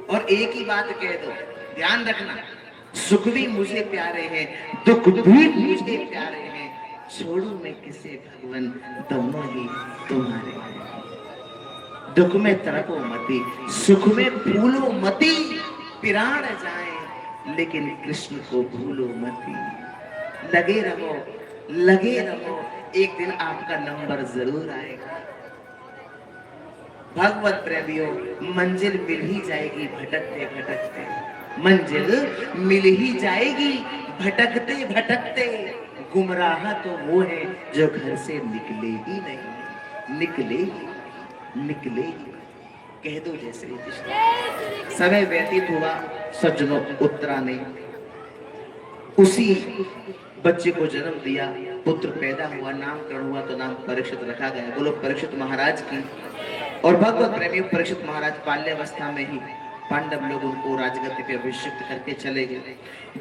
और एक ही बात कह दो, ध्यान रखना, सुख भी मुझे प्यारे हैं, दुख भी मुझे प्यारे हैं, छोड़ू मैं किसे भगवान, दोनों ही तुम्हारे हैं। दुख में तड़पो मती, सुख में फूलो मती, पिराण जाए लेकिन कृष्ण को भूलो मती। लगे रहो, एक दिन आपका नंबर जरूर आएगा। भगवत प्रेमियों, मंजिल मिल ही जाएगी भटकते भटकते, मंजिल मिल ही जाएगी भटकते भटकते। गुमराह तो वो है जो घर से निकले ही नहीं, निकले कह दो जैसे कृष्ण। समय व्यतीत हुआ, सज्जनों उत्तरा ने उसी बच्चे को जन्म दिया, पुत्र पैदा हुआ, नामकरण हुआ तो नाम परीक्षित रखा गया। बोलो परीक्षित महाराज की। और भगवत प्रेमी परीक्षित महाराज बाल्यावस्था में ही पांडव लोग उनको राजगद्दी पे अभिषिक्त करके चले गए।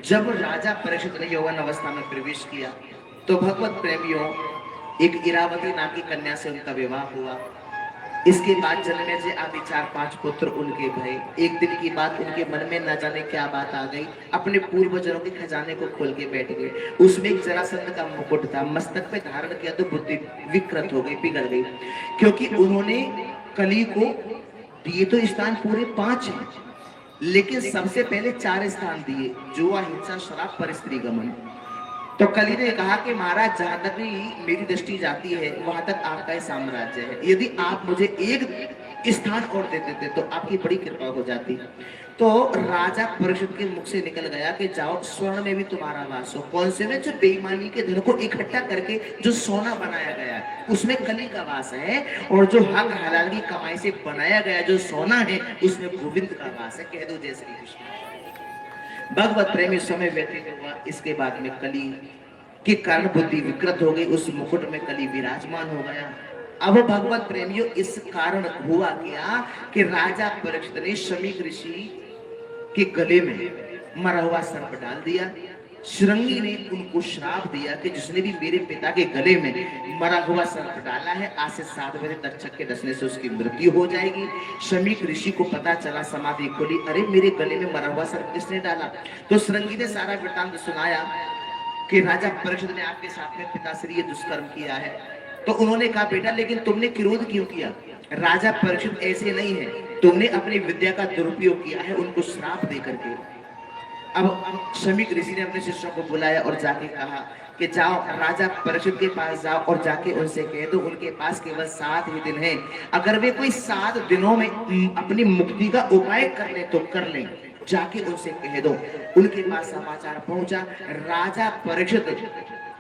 जब राजा परीक्षित ने यौवन अवस्था में प्रवेश किया तो भगवत प्रेमियों एक इरावती नाम की कन्या से उनका विवाह हुआ। इसके बाद जन्मे से आदि 4-5 पुत्र उनके भय। एक दिन की बात उनके मन में न जाने क्या बात आ गई, अपने पूर्वजों के खजाने को खोल के बैठ गए। उसमें एक जरासंध का मुकुट था, मस्तक पे धारण किया तो बुद्धि विकृत हो गई, बिगड़ गई, क्योंकि उन्होंने कली को दिए तो स्थान पूरे 5 हैं, लेकिन सबसे पहले 4 स्थान दिए, जुआ, हिंसा, शराब, पर स्त्री गमन। तो कली ने कहा कि महाराज जहां तक भी मेरी दृष्टि जाती है वहां तक आपका ही साम्राज्य है, यदि आप मुझे एक स्थान और दे देते तो आपकी बड़ी कृपा हो जाती। तो राजा परीक्षित के मुख से निकल गया कि जाओ, स्वर्ण में भी तुम्हारा वास हो। कौन से में? जो बेईमानी के धन को इकट्ठा करके जो सोना बनाया गया है उसमें कली का वास है, और जो हक हलाल की कमाई से बनाया गया जो सोना है उसमें गोविंद का वास है। कह दो जय श्री कृष्ण। भगवत प्रेमी समय व्यतीत हुआ, इसके बाद में कली के कारण बुद्धि विकृत हो गई, उस मुकुट में कली विराजमान हो गया। अब भगवत प्रेमियों इस कारण हुआ क्या कि राजा परीक्षित ने शमीक ऋषि के गले में मरा हुआ सर्प डाल दिया। श्रृंगी ने उनको श्राप दिया कि जिसने भी मेरे पिता के गले में मरा हुआ सर्प डाला है आज से 7 बजे तक्षक के डसने से उसकी मृत्यु हो जाएगी। शमीक ऋषि को पता चला, समाधि खोली, अरे मेरे गले में मरा हुआ सर्प किसने डाला? तो श्रृंगी ने सारा वृतांत सुनाया कि राजा परीक्षित ने आपके साथ में पिताश्री ये दुष्कर्म किया है। तो उन्होंने कहा बेटा लेकिन तुमने क्रोध क्यों किया? राजा परीक्षित ऐसे नहीं है, तुमने अपनी विद्या का दुरुपयोग किया है उनको श्राप दे करके। अब शमीक ऋषि ने अपने शिष्यों को बुलाया और जाके कहा कि जाओ राजा परीक्षित के पास जाओ और जाके उनसे कह दो उनके पास केवल 7 ही दिन है, अगर वे कोई 7 दिनों में अपनी मुक्ति का उपाय कर ले तो कर ले, जाके उनसे कह दो। उनके पास समाचार पहुंचा, राजा परीक्षित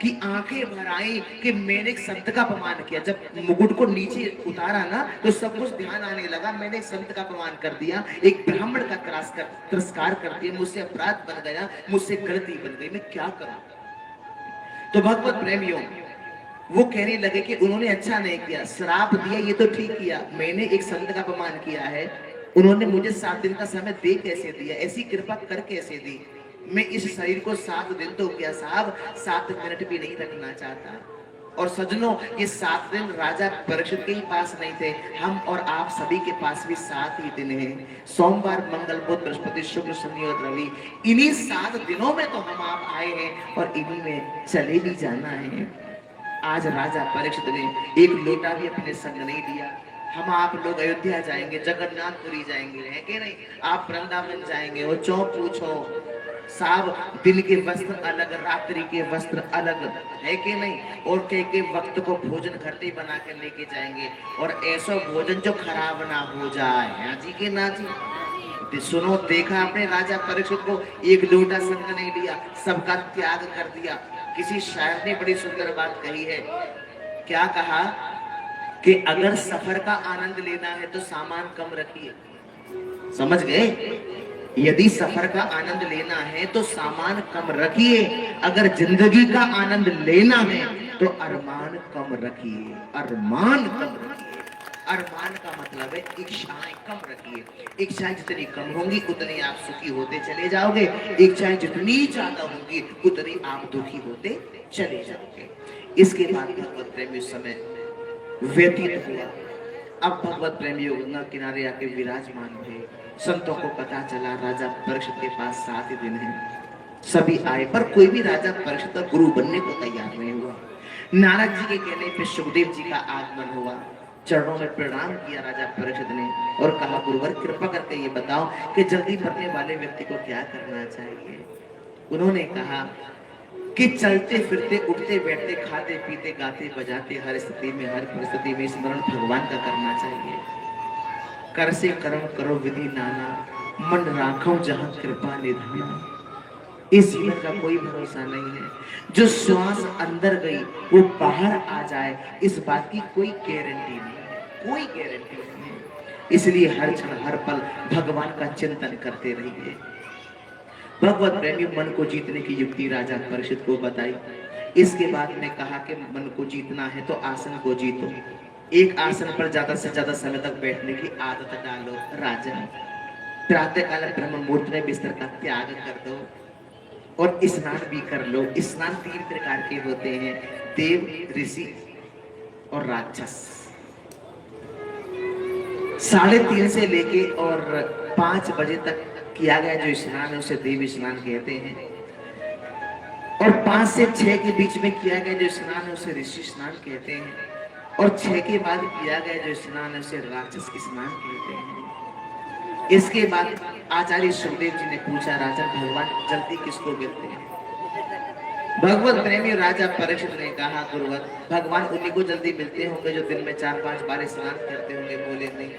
की आंखें भर आई कि मैंने एक संत का अपमान किया। जब मुकुट को नीचे उतारा ना तो सब कुछ ध्यान आने लगा, मैंने एक संत का अपमान कर दिया, एक ब्राह्मण का तिरस्कार कर दिया, मुझसे अपराध बन गया, मुझसे गलती बन गई, मैं क्या करूं? तो भगवत प्रेमियों वो कहने लगे कि उन्होंने अच्छा नहीं किया, श्राप दिया ये तो ठीक किया, मैंने एक संत का अपमान किया है, उन्होंने मुझे 7 दिन का समय दे कैसे दिया, ऐसी कृपा कर कैसे दी? मैं इस शरीर को 7 दिन तो क्या साहब 7 मिनट भी नहीं रखना चाहता। और सज्जनों ये 7 दिन राजा परीक्षित के ही पास नहीं थे, हम और आप सभी के पास भी 7 ही दिन हैं। सोमवार, मंगल, बुध, बृहस्पति, शुक्र, शनि और रवि, इन्हीं 7 दिनों में तो हम आप आए हैं और इन्हीं में चले भी जाना है। आज राजा परीक्षित ने एक लोटा भी अपने संग नहीं दिया। हम आप लोग अयोध्या जाएंगे, जगन्नाथपुरी जाएंगे, है कि नहीं? आप वृंदावन जाएंगे, वो चौ पूछो साहब, दिन के वस्त्र अलग, रात्रि के वस्त्र अलग, है कि नहीं? और के वक्त को भोजन घर ही बना कर लेके जाएंगे, और ऐसा भोजन जो खराब ना हो जाए। हाँ जी के ना जी? सुनो, देखा आपने राजा परीक्षित को एक लोटा संग नहीं लिया, सबका त्याग कर दिया। किसी शायर ने बड़ी सुंदर बात कही है, क्या कहा कि अगर सफर का आनंद लेना है तो सामान कम रखिए। समझ गए? यदि सफर का आनंद लेना है तो सामान कम रखिए, अगर जिंदगी का आनंद लेना है तो अरमान कम रखिए। अरमान कम रखिए, अरमान का मतलब है इच्छाएं कम रखिए। इच्छाएं जितनी कम होंगी उतनी आप सुखी होते चले जाओगे, इच्छाएं जितनी ज्यादा होंगी उतनी आप दुखी होते चले जाओगे। इसके बाद भगवत प्रेमी समय व्यतीत हुआ। अब भगवत प्रेमियों गंगा किनारे आके विराजमान हुए। संतों को पता चला राजा परीक्षित के पास 7 दिन है। सभी आए पर कोई भी राजा परीक्षित का गुरु बनने को तैयार नहीं हुआ। नारद जी के कहने पे सुखदेव जी का आगमन हुआ। चरणों में प्रणाम किया राजा परीक्षित ने और कहा गुरुवर कृपा करके ये बताओ कि जल्दी मरने वाले व्यक्ति को क्या करना चाहिए। उन्होंने कहा कि चलते फिरते उठते बैठते खाते पीते गाते बजाते हर स्थिति में हर परिस्थिति में स्मरण भगवान का करना चाहिए। कर से कर्म करो विधि नाना, मन राखो जहां कृपा निधाना। इस जीवन का कोई भरोसा नहीं है, जो श्वास अंदर गई वो बाहर आ जाए इस बात की कोई गारंटी नहीं है, कोई गारंटी नहीं है। इसलिए हर क्षण हर पल भगवान का चिंतन करते रहिए। भगवत प्रेमी मन को जीतने की युक्ति राजा परीक्षित को बताई। इसके बाद में कहा कि मन को जीतना है तो आसन को जीतो, एक आसन पर ज्यादा से ज्यादा समय तक बैठने की आदत डालो। राजा प्रातः काल ब्रह्म मुहूर्त में बिस्तर का त्याग कर दो और स्नान भी कर लो। स्नान 3 प्रकार के होते हैं, देव, ऋषि और राक्षस। 3:30 से लेके और 5 बजे तक किया गया जो स्नान है उसे देव स्नान कहते हैं, और 5 से 6 के बीच में किया गया जो स्नान है उसे ऋषि स्नान कहते हैं, और 6 के बाद किया गया जो स्नान है उसे राक्षस स्नान कहते हैं। इसके बाद आचार्य सुखदेव जी ने पूछा राजा भगवान जल्दी किसको मिलते हैं। भगवत प्रेमी राजा परीक्षित ने कहा गुरुवर भगवान उन्हीं को जल्दी मिलते होंगे जो दिन में 4-5 बार स्नान करते होंगे। बोले नहीं,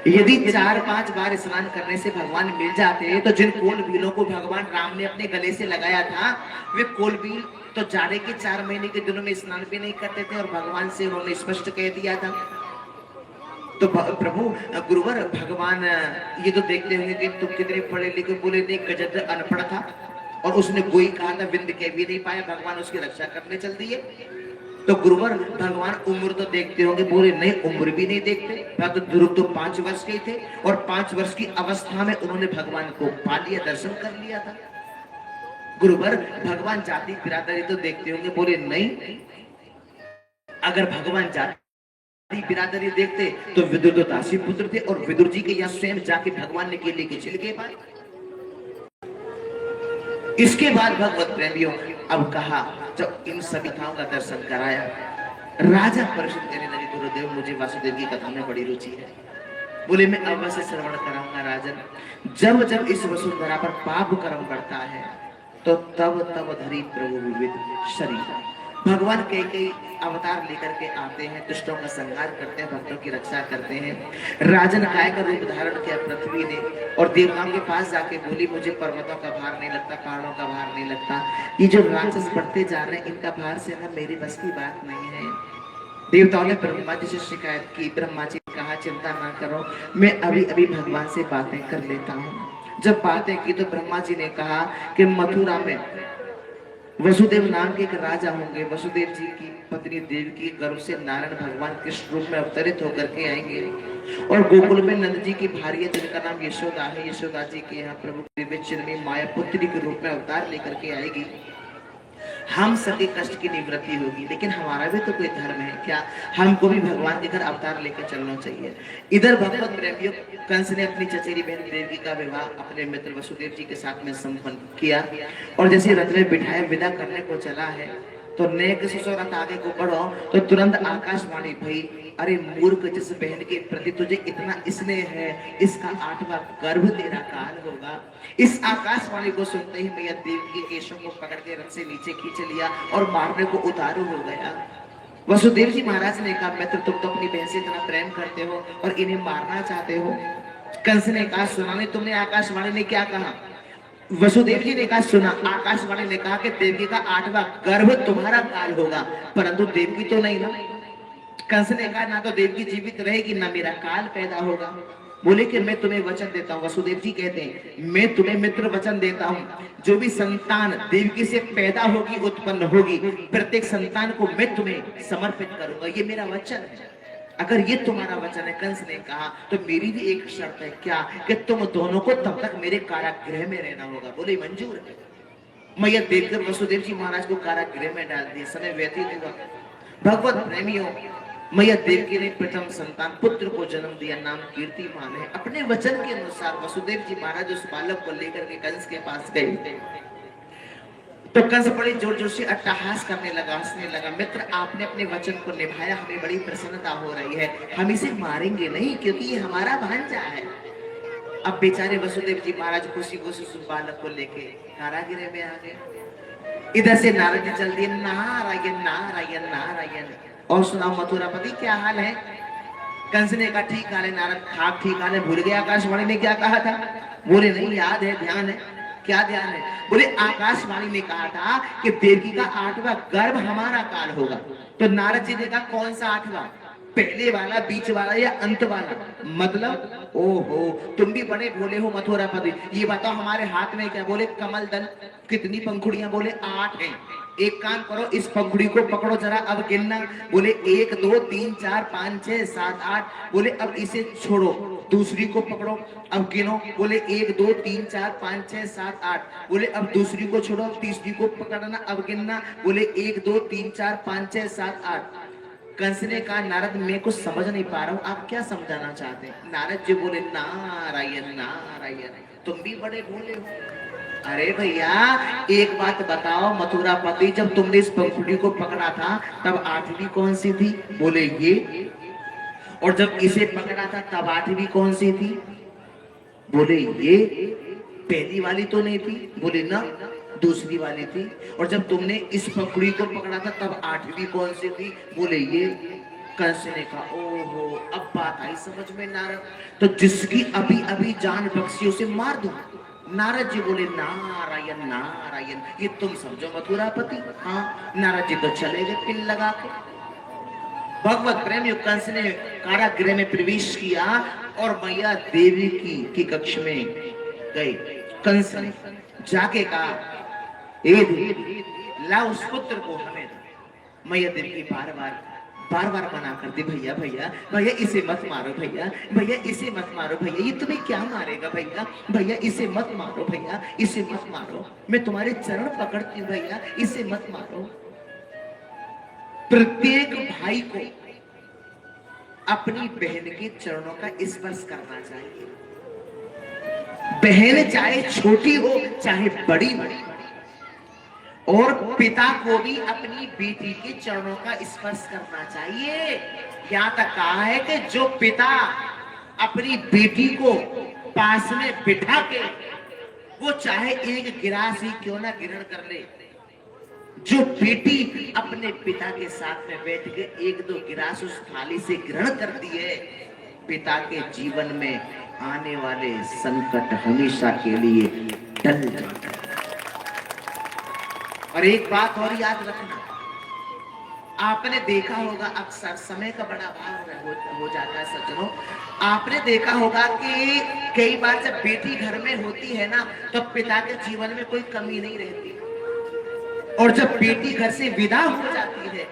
यदि 4-5 बार स्नान करने से भगवान मिल जाते हैं तो जिन कोल बीलों को भगवान राम ने अपने गले से लगाया था वे कोल बील तो जाड़े के 4 महीने के दिनों में स्नान भी नहीं करते थे, और भगवान से उन्होंने स्पष्ट कह दिया था। तो प्रभु गुरुवर भगवान ये तो देखते होंगे कि तुम कितने पढ़े लिखे। बोले नहीं, गजेंद्र अनपढ़ था और उसने कोई कहा था बिंद कह भी नहीं पाया, भगवान उसकी रक्षा करने चल दिए। तो गुरुवर भगवान उम्र तो देखते होंगे। बोले नहीं, उम्र भी नहीं देखते। तो ध्रुव तो 5 वर्ष के थे और 5 वर्ष की अवस्था में उन्होंने भगवान को पा लिया, दर्शन कर लिया था। गुरुवर भगवान जाति बिरादरी तो देखते होंगे। बोले नहीं, अगर भगवान जाति बिरादरी देखते तो विदुर तो दासी पुत्र थे और विदुर जी के यहाँ स्वयं जाके भगवान ने केले के छिलके पाए। इसके बाद भगवत प्रेमियों अब कहा जब इन सभी कथाओं का दर्शन कराया, राजा परीक्षित कहने लगे गुरुदेव मुझे वासुदेव की कथा में बड़ी रुचि है। बोले मैं अवश्य श्रवण कराऊंगा राजन। जब जब इस वसुंधरा पर पाप कर्म बढ़ता है तो तब तब धरी प्रभु विविध शरीर। भगवान कई अवतार लेकर के आते हैं, दुष्टों का संहार करते हैं, भक्तों की रक्षा करते हैं। राजन काय का रूप धारण किया पृथ्वी ने और देवताओं के पास जाके बोली मुझे पर्वतों का भार नहीं लगता, पहाड़ों का भार नहीं लगता, ये जो राक्षस बढ़ते जा रहे हैं इनका भार सहना मेरी बस की बात नहीं है। देवताओं ने ब्रह्मा जी से शिकायत की। ब्रह्मा जी ने कहा चिंता ना करो, मैं अभी अभी भगवान से बातें कर लेता हूँ। जब बातें की तो ब्रह्मा जी ने कहा कि मथुरा में वसुदेव नाम के एक राजा होंगे। वसुदेव जी की पत्नी देवकी के गर्भ से नारायण भगवान कृष्ण रूप में अवतरित होकर के आएंगे और गोकुल में नंद जी की भार्य जिनका नाम यशोदा है, यशोदा जी के यहाँ प्रभु दिव्य माया पुत्री के रूप में अवतार लेकर के आएगी। हम सबके कष्ट की निवृत्ति होगी, लेकिन हमारा भी तो कोई धर्म है क्या, हमको भी भगवान के घर अवतार लेकर चलना चाहिए। इधर भगवत प्रेमियों कंस ने अपनी चचेरी बहन देवकी का विवाह अपने मित्र वसुदेव जी के साथ में संपन्न किया और जैसे रथ में बिठाए विदा करने को चला है तो नेक ससुरत आगे को बढ़ो तो तुरंत आकाशवाणी भई, अरे मूर्ख जिस बहन के प्रति तुझे इतना स्नेह है इसका 8वां गर्भ तेरा काल होगा। इस आकाशवाणी को सुनते ही मैया देवकी के केशों को पकड़ के रथ से नीचे खींच लिया और मारने को उतारू हो गया। वसुदेव जी महाराज ने कहा मित्र तुम तो अपनी बहन से इतना प्रेम करते हो और इन्हें मारना चाहते हो। कंस ने कहा सुना नहीं तुमने आकाशवाणी ने क्या कहा। वसुदेव जी ने कहा सुना, आकाशवाणी ने कहा कि देवकी का 8वां गर्भ तुम्हारा काल होगा, परंतु देवकी तो नहीं ना। कंस ने कहा ना तो देवकी जीवित रहेगी ना मेरा काल पैदा होगा। बोले कि मैं तुम्हें वचन देता हूँ। वसुदेव जी कहते हैं मैं तुम्हें मित्र वचन देता हूँ, जो भी संतान देवकी से पैदा होगी उत्पन्न होगी प्रत्येक संतान को मैं तुम्हें समर्पित करूंगा, ये मेरा वचन है। अगर ये तुम्हारा वचन है, कंस ने कहा, तो मेरी भी एक शर्त है क्या कि तुम दोनों को तब तक मेरे कारागृह में रहना होगा। बोले मंजूर है। मैया देखकर वसुदेव जी महाराज को कारागृह में डाल दिया। समय व्यतीत हुआ। भगवत प्रेमियों मैया देवकी ने प्रथम संतान पुत्र को जन्म दिया, नाम कीर्तिमान है। अपने वचन के अनुसार वसुदेव जी महाराज उस बालक को लेकर के कंस के पास गए। तो कंस बड़े जोर जोर से अट्टहास करने लगा, हंसने लगा। मित्र, आपने अपने वचन को निभाया, हमें बड़ी प्रसन्नता हो रही है। हम इसे मारेंगे नहीं, क्योंकि ये हमारा भांजा है। अब बेचारे वसुदेव जी महाराज खुशी खुशी उस बालक को लेके कारागृह में आ गए। इधर से नारद जी चल दिए, नारायण नारायण नारायण। और सुनाओ मथुरापति, क्या हाल है? कंस ने कहा ठीक हाल है नारद, खाक ठीक हाल है। भूल गया आकाशवाणी ने क्या कहा था? बोले नहीं, याद है, ध्यान है। क्या ध्यान है? बोले आकाशवाणी ने कहा था कि देवकी का 8वां गर्भ हमारा काल होगा। तो नारद जी ने कहा कौन सा 8वां? पहले वाला, बीच वाला या अंत वाला? मतलब ओहो, तुम भी बड़े भोले हो मथुरापति। ये बताओ हमारे हाथ में क्या? बोले कमल दल। कितनी पंखुड़ियां? बोले 8 हैं। एक काम करो, इस पंखुड़ी को पकड़ो जरा, अब गिनना। बोले 1 2 3 4 5 6 7 8। बोले अब इसे छोड़ो, दूसरी को पकड़ो, अब गिनो। बोले 1 2 3 4 5 6 7 8। बोले अब दूसरी को छोड़ो, तीसरी को पकड़ना, अब गिनना। बोले 1 2 3 4 5 6 7 8। कंस ने कहा नारद, मैं कुछ समझ नहीं पा रहा हूँ, आप क्या समझाना चाहते हैं? नारद जी बोले नारायण नारायण, तुम भी बड़े भोले हो। अरे भैया, एक बात बताओ मथुरापति, जब तुमने इस पंखुड़ी को पकड़ा था तब 8वीं कौन सी थी? बोले ये। और जब इसे पकड़ा था तब 8वीं कौन सी थी? बोले ये। पहली वाली तो नहीं थी? बोले ना, दूसरी वाली थी। और जब तुमने इस पंखुड़ी को पकड़ा था तब 8वीं कौन सी थी? बोले ये। कंस ने कहा ओहो, अब बात आई समझ में नारद, तो जिसकी अभी अभी जान बख्शी उसे मार दूं। नारद जी बोले नारायण नारायण, ये तुम समझो मथुरापति। हाँ, नारद जी तो चले गए पिन लगा के। भगवत प्रेमी कंस ने कारागृह में प्रवेश किया और मैया देवी की कक्ष में गए। कंस ने जाके कहा ए देवी, ला उस पुत्र को हमें दो। मैया देवी बार बार मना करती, भैया भैया भैया इसे मत मारो, भैया भैया इसे मत मारो, भैया ये तुम्हें क्या मारेगा, भैया भैया इसे मत मारो, भैया इसे मत मारो, मैं तुम्हारे चरण पकड़ती हूँ, भैया इसे मत मारो। प्रत्येक भाई को अपनी बहन के चरणों का स्पर्श करना चाहिए। बहन चाहे छोटी हो चाहे बड़ी हो, और पिता को भी अपनी बेटी के चरणों का स्पर्श करना चाहिए। यहां तक कहा है कि जो पिता अपनी बेटी को पास में बिठा के, वो चाहे एक गिलास ही क्यों ना ग्रहण कर ले, जो बेटी अपने पिता के साथ में बैठ के 1-2 गिलास उस थाली से ग्रहण करती है, पिता के जीवन में आने वाले संकट हमेशा के लिए टल जाते हैं। और एक बात और याद रखना, आपने देखा होगा अक्सर, समय का बड़ा अभाव हो जाता है सज्जनों, आपने देखा होगा कि कई बार जब बेटी घर में होती है ना, तो पिता के जीवन में कोई कमी नहीं रहती, और जब बेटी घर से विदा हो जाती है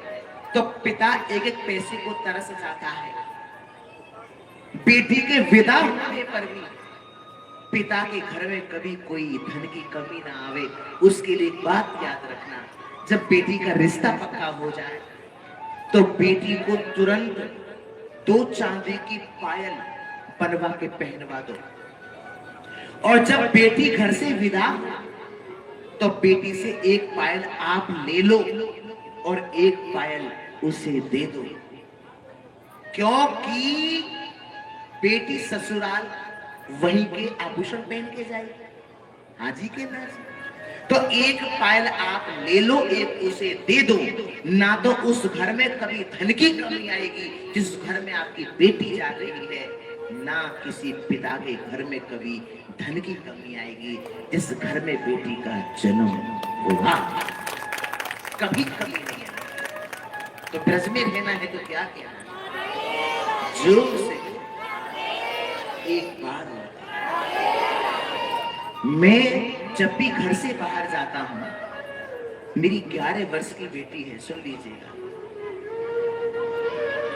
तो पिता एक एक पैसे को तरस जाता है। बेटी के विदा होने पर भी पिता के घर में कभी कोई धन की कमी ना आवे, उसके लिए एक बात याद रखना, जब बेटी का रिश्ता पक्का हो जाए तो बेटी को तुरंत 2 चांदी की पायल बनवा के पहनवा दो, और जब बेटी घर से विदा तो बेटी से 1 पायल आप ले लो और 1 पायल उसे दे दो, क्योंकि बेटी ससुराल वहीं के आभूषण पहन के जाएगी, हाजी के ना। तो 1 पायल आप ले लो, 1 उसे दे दो, ना तो उस घर में कभी धन की कमी आएगी जिस घर में आपकी बेटी जा रही है, ना किसी पिता के घर में कभी धन की कमी आएगी जिस घर में बेटी का जन्म हुआ, कभी कमी नहीं है। तो ब्रज में रहना है तो क्या किया, जोर से एक बार। मैं जब भी घर से बाहर जाता हूं, मेरी 11 वर्ष की बेटी है, सुन लीजिएगा,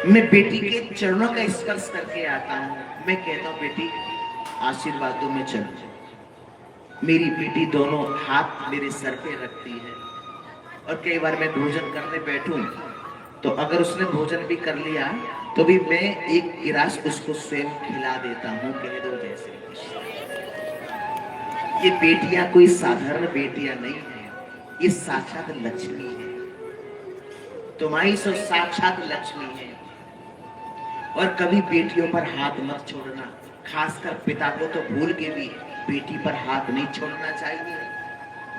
मैं बेटी के चरणों का स्पर्श करके आता हूं। मैं कहता हूं बेटी आशीर्वाद दो, मैं चलूं। मेरी बेटी दोनों हाथ मेरे सर पे रखती है, और कई बार मैं भोजन करने बैठूं तो अगर उसने भोजन भी कर लिया तो भी मैं 1 गिलास उसको स्वयं खिला देता हूं, कह दो जैसे। ये बेटियां कोई साधारण बेटियां नहीं है, ये साक्षात लक्ष्मी है, तुम्हारी सो साक्षात लक्ष्मी है। और कभी बेटियों पर हाथ मत छोड़ना, खासकर पिता को तो भूल के भी बेटी पर हाथ नहीं छोड़ना चाहिए।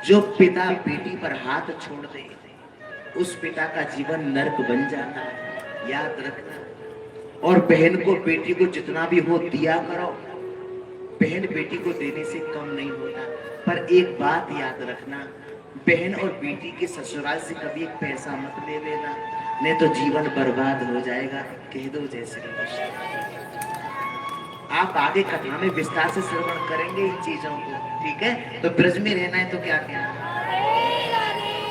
जो पिता बेटी पर हाथ छोड़ दे उस पिता का जीवन नरक बन जाता है, याद रखना। और बहन को बेटी को जितना भी हो दिया करो, बहन बेटी को देने से कम नहीं होता। पर एक बात याद रखना, बहन और बेटी के ससुराल से कभी एक पैसा मत ले लेना, नहीं तो जीवन बर्बाद हो जाएगा। कह दो जय श्री कृष्ण। आप आगे कथा में विस्तार से श्रवण करेंगे इन चीजों को, ठीक है। तो ब्रज में रहना है तो क्या कहना,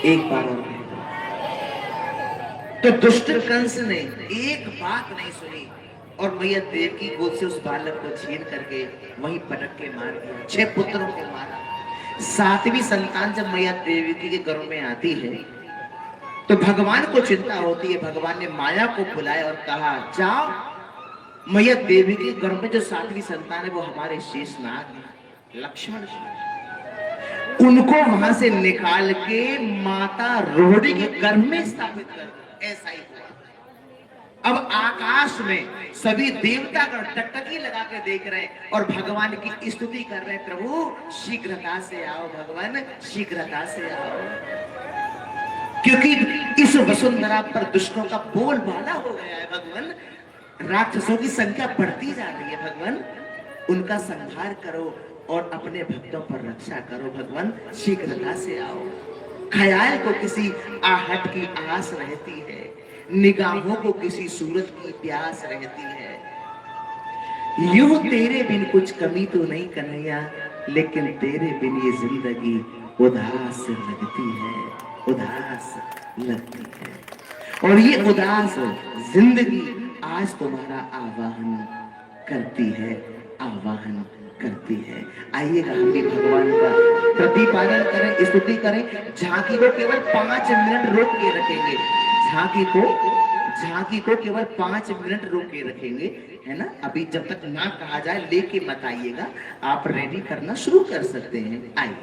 एक बार और तो दुष्ट कंस ने एक बात नहीं सुनी और मैया देव की गोद से उस बालक को छीन करके वहीं पटक के मार दिया। 6 पुत्रों को मारा। 7वीं संतान जब मैया देवी के गर्भ में आती है तो भगवान को चिंता होती है। भगवान ने माया को बुलाया और कहा, जाओ मैया देवी के गर्भ में जो 7वीं संतान है वो हमारे शेषनाग लक्ष्मण जी, उनको वहां से निकाल के माता रोहिणी के गर्भ में स्थापित कर। ऐसा ही हुआ। अब आकाश में सभी देवतागण टकटकी लगा के देख रहे हैं और भगवान की स्तुति कर रहे हैं, प्रभु शीघ्रता से आओ, भगवान शीघ्रता से आओ। क्योंकि इस वसुंधरा पर दुष्टों का बोलबाला हो गया है भगवान, राक्षसों की संख्या बढ़ती जा रही है। भगवान उनका संहार करो और अपने भक्तों पर रक्षा करो, भगवान शीघ्रता से आओ। ख्याल को किसी आहट की आस रहती है, निगाहों को किसी सूरत की प्यास रहती है। यूं तेरे बिन कुछ कमी तो नहीं कन्हैया, लेकिन तेरे बिन ये जिंदगी उदास लगती है, उदास लगती है। और ये उदास जिंदगी आज तुम्हारा आवाहन करती है, आवाहन करती है। आइएगा हम भी भगवान का प्रतिपादन करें, स्तुति करें। झांकी को केवल 5 मिनट रोक के रखेंगे, झांकी को केवल 5 मिनट रोक के रखेंगे, है ना। अभी जब तक ना कहा जाए लेके मत आइएगा, आप रेडी करना शुरू कर सकते हैं। आइए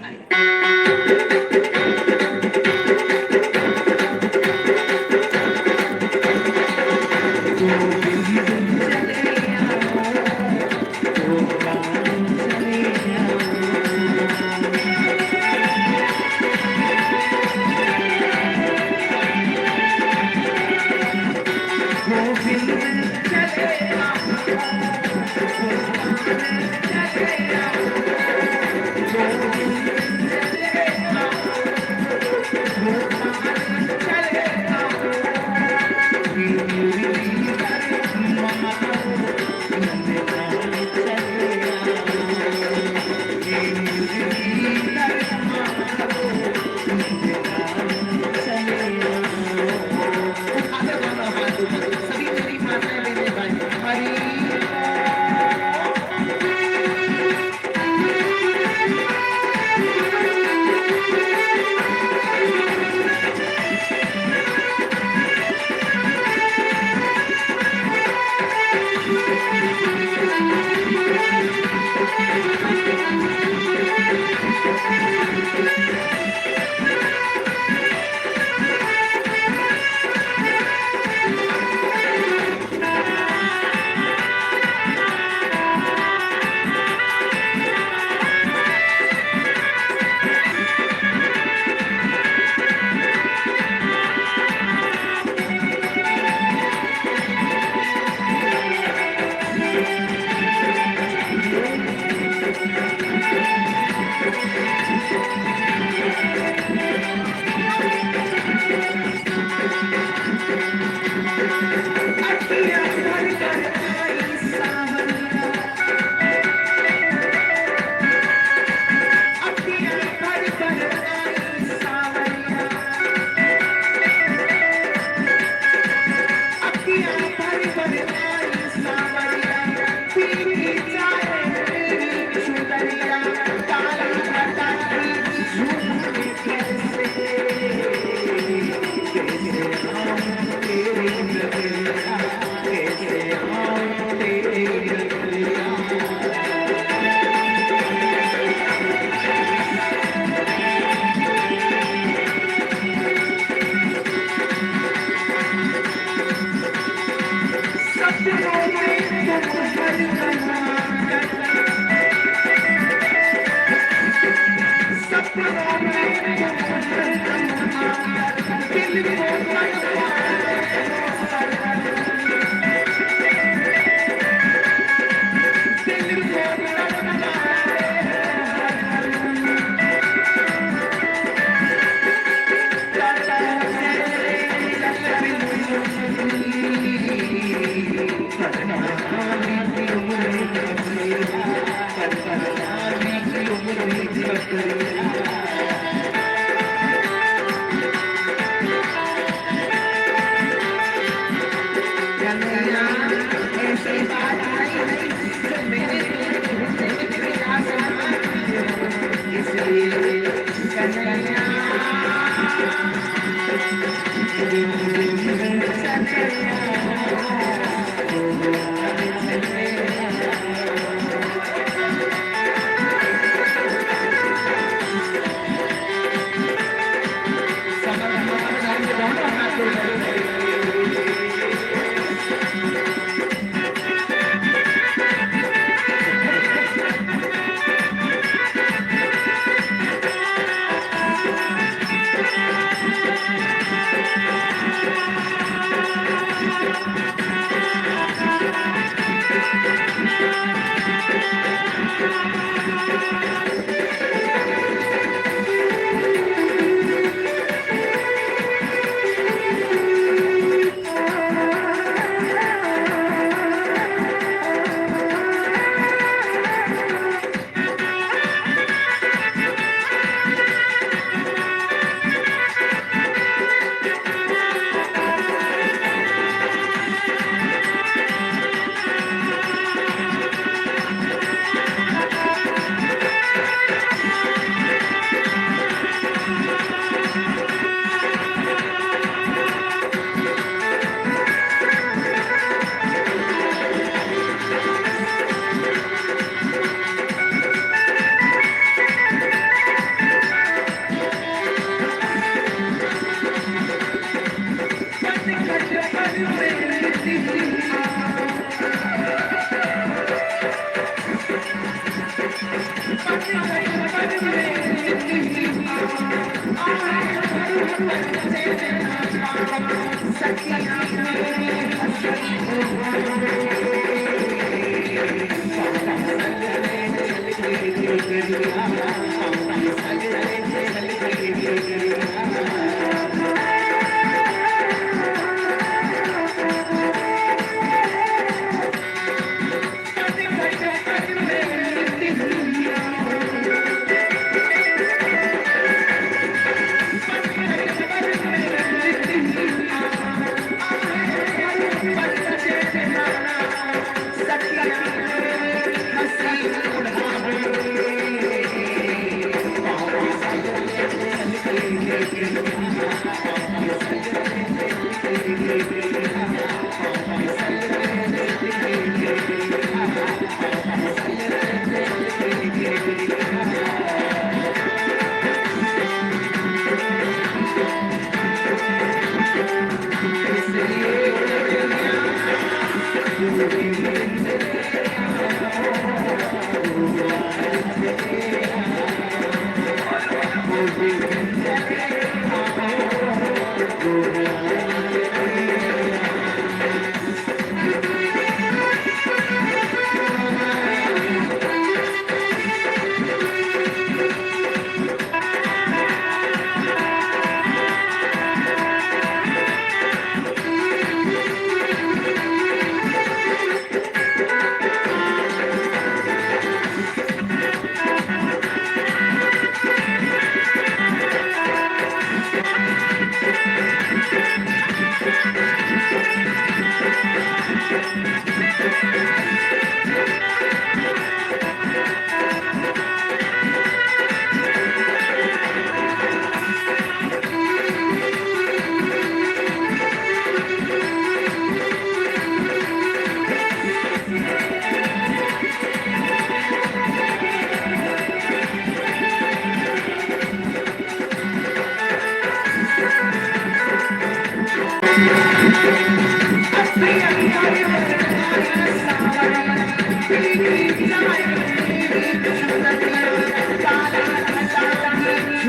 काला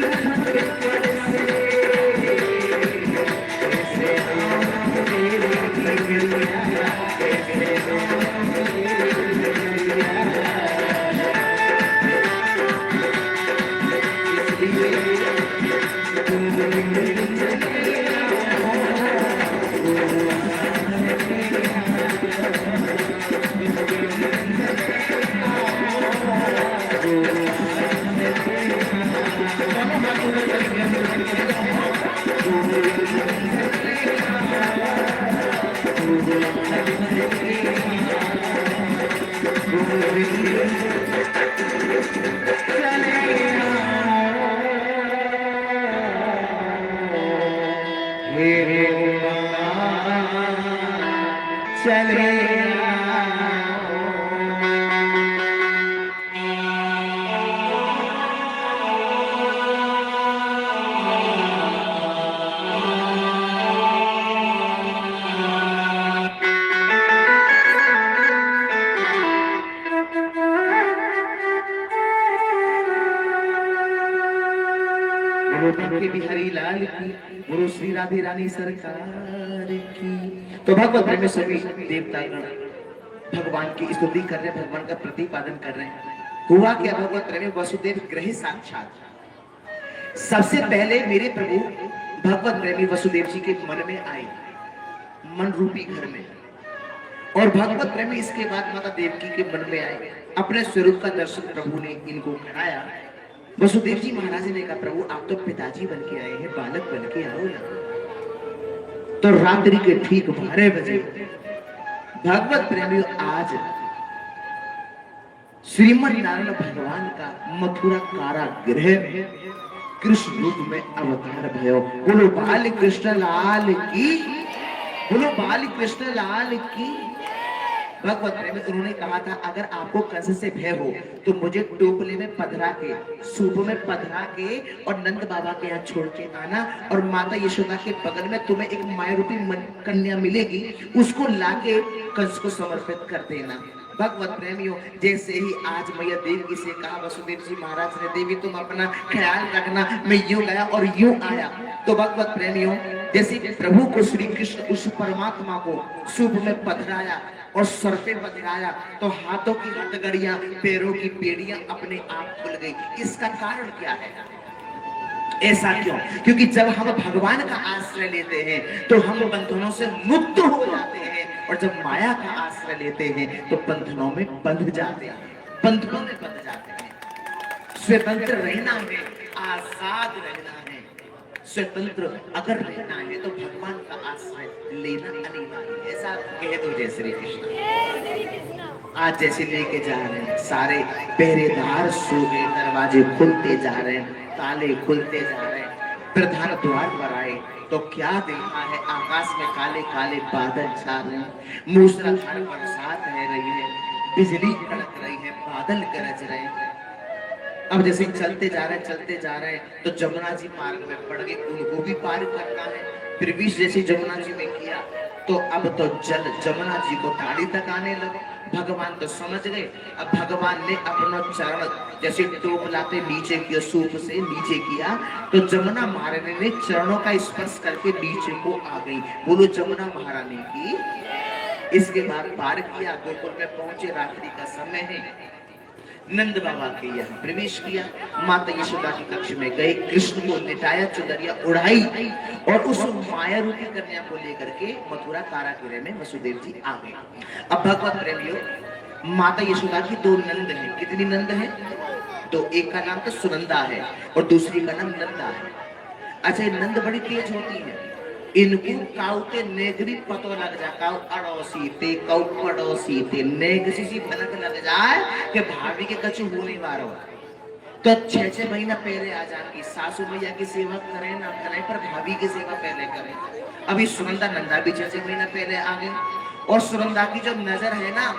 के बिहारी लाल की, गुरु श्री राधे रानी सरकार की। तो भगवत प्रेमी सभी देवतागण भगवान की स्तुति कर रहे हैं, भगवान का प्रतिपादन कर रहे हैं। हुआ क्या, भगवत प्रेमी वसुदेव ग्रह साक्षात सबसे पहले मेरे प्रभु भगवत प्रेमी वसुदेव जी के मन में आए, मन रूपी घर में। और भगवत प्रेमी इसके बाद माता देवकी के मन में आए, अपने स्वरूप का दर्शन प्रभु ने इनको कराया। वसुदेव जी महाराज ने कहा, प्रभु आप तो पिताजी बन के आए हैं, बालक बन के आओ ना। तो रात्रि के ठीक 12 बजे भगवत प्रेमी आज श्रीमद नारायण भगवान का मथुरा कारागृह में कृष्ण रूप में अवतार भयो। बोलो बाल कृष्ण लाल की, बोलो बाल कृष्ण लाल की। भगवत प्रेमी उन्होंने कहा था, अगर आपको कंस से भय हो तो मुझे टोपले में पधरा के, सूप में पधरा के और नंद बाबा के यहाँ छोड़ के आना, और माता यशोदा के बगल में तुम्हें एक माया रूपी कन्या मिलेगी, उसको लाके कंस को समर्पित कर देना। भगवत प्रेमियों, जैसे ही आज मैया देवकी से कहा वसुदेव जी महाराज ने, देवी तुम अपना ख्याल रखना, मैं यूं गया और यूं आया। तो भगवत प्रेमियों, जैसे प्रभु को श्री कृष्ण उस परमात्मा को सूप में पधराया और सर पे पधराया, तो हाथों की हथकड़ियां, पैरों की बेड़ियां अपने आप खुल गई। इसका कारण क्या है? ऐसा क्यों? क्योंकि जब हम भगवान का आश्रय लेते हैं तो हम बंधनों से मुक्त हो जाते हैं, और जब माया का आश्रय लेते हैं तो बंधनों में बंध जाते हैं, बंधनों में बंध जाते हैं। स्वतंत्र रहना है, आजाद रहना है, स्वतंत्र अगर रहना है तो भगवान का आश्रय लेना अनिवार्य है। ऐसा कह दो जय श्री कृष्ण। आज जैसे लेके जा रहे हैं, सारे पहरेदार सो गए, दरवाजे खुलते जा रहे हैं, ताले खुलते जा रहे हैं, प्रधान द्वार पर आए तो क्या देखा है, आकाश में काले काले बादल छा रहे हैं, मूसलाधार बरसात है रही है, बिजली कड़क रही है, बादल गरज रहे हैं। अब जैसे चलते जा रहे हैं तो जमुना जी मार्ग में पड़ गए, उनको भी पार करना है। फिर भी जैसे जमुना जी में किया तो अब तो जल जमुना जी को दाढ़ी तक आने लगे। भगवान तो समझ गए। अब भगवान ने अपना चरण जैसे टोपलाते नीचे किया, सूप से नीचे किया तो जमुना महारानी ने चरणों का स्पर्श करके नीचे को आ गई। बोलो जमुना महारानी की। इसके बाद पार किया, गोकुल में पहुंचे, रात्रि का समय है, नंद बाबा के यहाँ प्रवेश किया, माता यशोदा के कक्ष में गए, कृष्ण को लिटाया, चुनरिया उड़ाई और उस माया रूपी कन्या को लेकर के मथुरा कारागृह में वसुदेव जी आ गए। अब भगवत प्रेमियों, माता यशोदा की 2 नंद हैं। कितनी नंद हैं? तो एक का नाम तो सुनंदा है और दूसरी का नाम नंदा है। अच्छा, नंद बड़ी तेज होती है, इनको काउते नेगरी पतो लग जा, काउ अड़ोसी ते काउ पड़ोसी ते नेगसी सी भनक लग जाए कि भाभी के कछु होने वारो तो 6-6 महीना पहले आ जाएंगी। सासू मैया की सेवा करें ना करें, पर भाभी की सेवा पहले करें। अभी सुनंदा नंदा भी 6-6 महीना पहले आ गए। और सुनंदा की जो नजर है ना,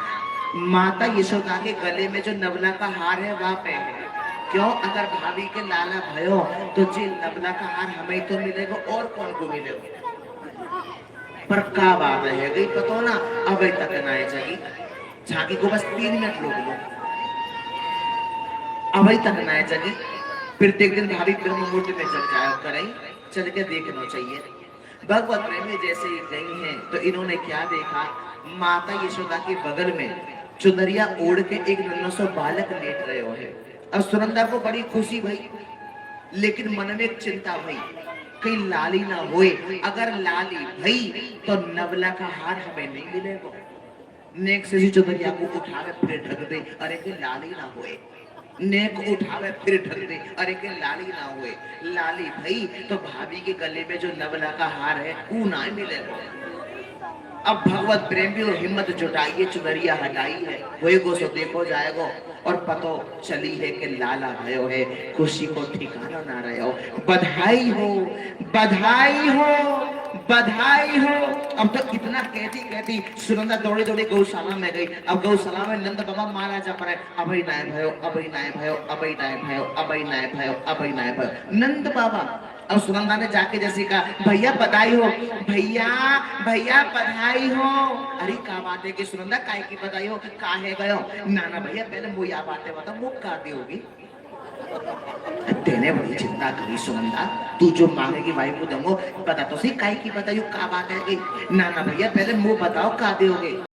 माता यशोदा के गले में जो नवला का हार है वह पे है। क्यों? अगर भाभी के लाला भयो तो जी नवला का हार हमें तो मिलेगा और कौन को मिलेगा। पर का बात है गई पतो ना, अब तक ना जगी झांकी को बस 3 मिनट रोक लो, अब तक ना जगी। फिर एक दिन भाभी ब्रह्म मुहूर्त में जग जाया करें, चल के देखना चाहिए। भगवत प्रेमी जैसे ही गई हैं तो इन्होंने क्या देखा, माता यशोदा के बगल में चुनरिया ओढ़ के एक नन्हा सा बालक लेट रहे हो है। अब सुनंदा को बड़ी खुशी भई, लेकिन मन में एक चिंता भई, कहीं लाली ना होए, अगर लाली भई तो नवला का हार हमें नहीं मिलेगा। नेक से चुनरिया को उठावे फिर ढक दे, अरे कि लाली ना होए, नेक उठावे फिर ढक दे, अरे के लाली ना हुए, लाली भई तो भाभी के गले में जो नवला का हार है वो ना मिलेगा। अब भगवत प्रेमी और हिम्मत जुटाइए, चुनरिया हटाई है, होएगो सो देखो जाएगो, और पतो चली है कि लाला भयो है, खुशी को ठिकाना ना रहे हो। बधाई हो, बधाई हो, बधाई हो। अब तो इतना कहती कहती सुनंदा दौड़ी दौड़ी गौशाला में गई। अब गौशाला में नंद बाबा महाराजा पर है, अभय नाय भयो, अभय नाय भयो, अभय नाय भयो, अभय नाय भयो, अभय नाय भयो, नंद बाबा। अब सुनंदा ने जाके जैसे कहा, भैया बधाई हो, भैया भैया बधाई हो। अरे का बात है कि सुनंदा काय की बधाई हो, काहे गयो? नाना भैया पहले मुझे या बातें बता, मुख का दी होगी। तेने बड़ी चिंता करी सुनंदा, तू जो मांगेगी भाई को दूंगो, बता तो सही काय की बताइयो का बात है कि? नाना भैया पहले मुंह बताओ का दोगे।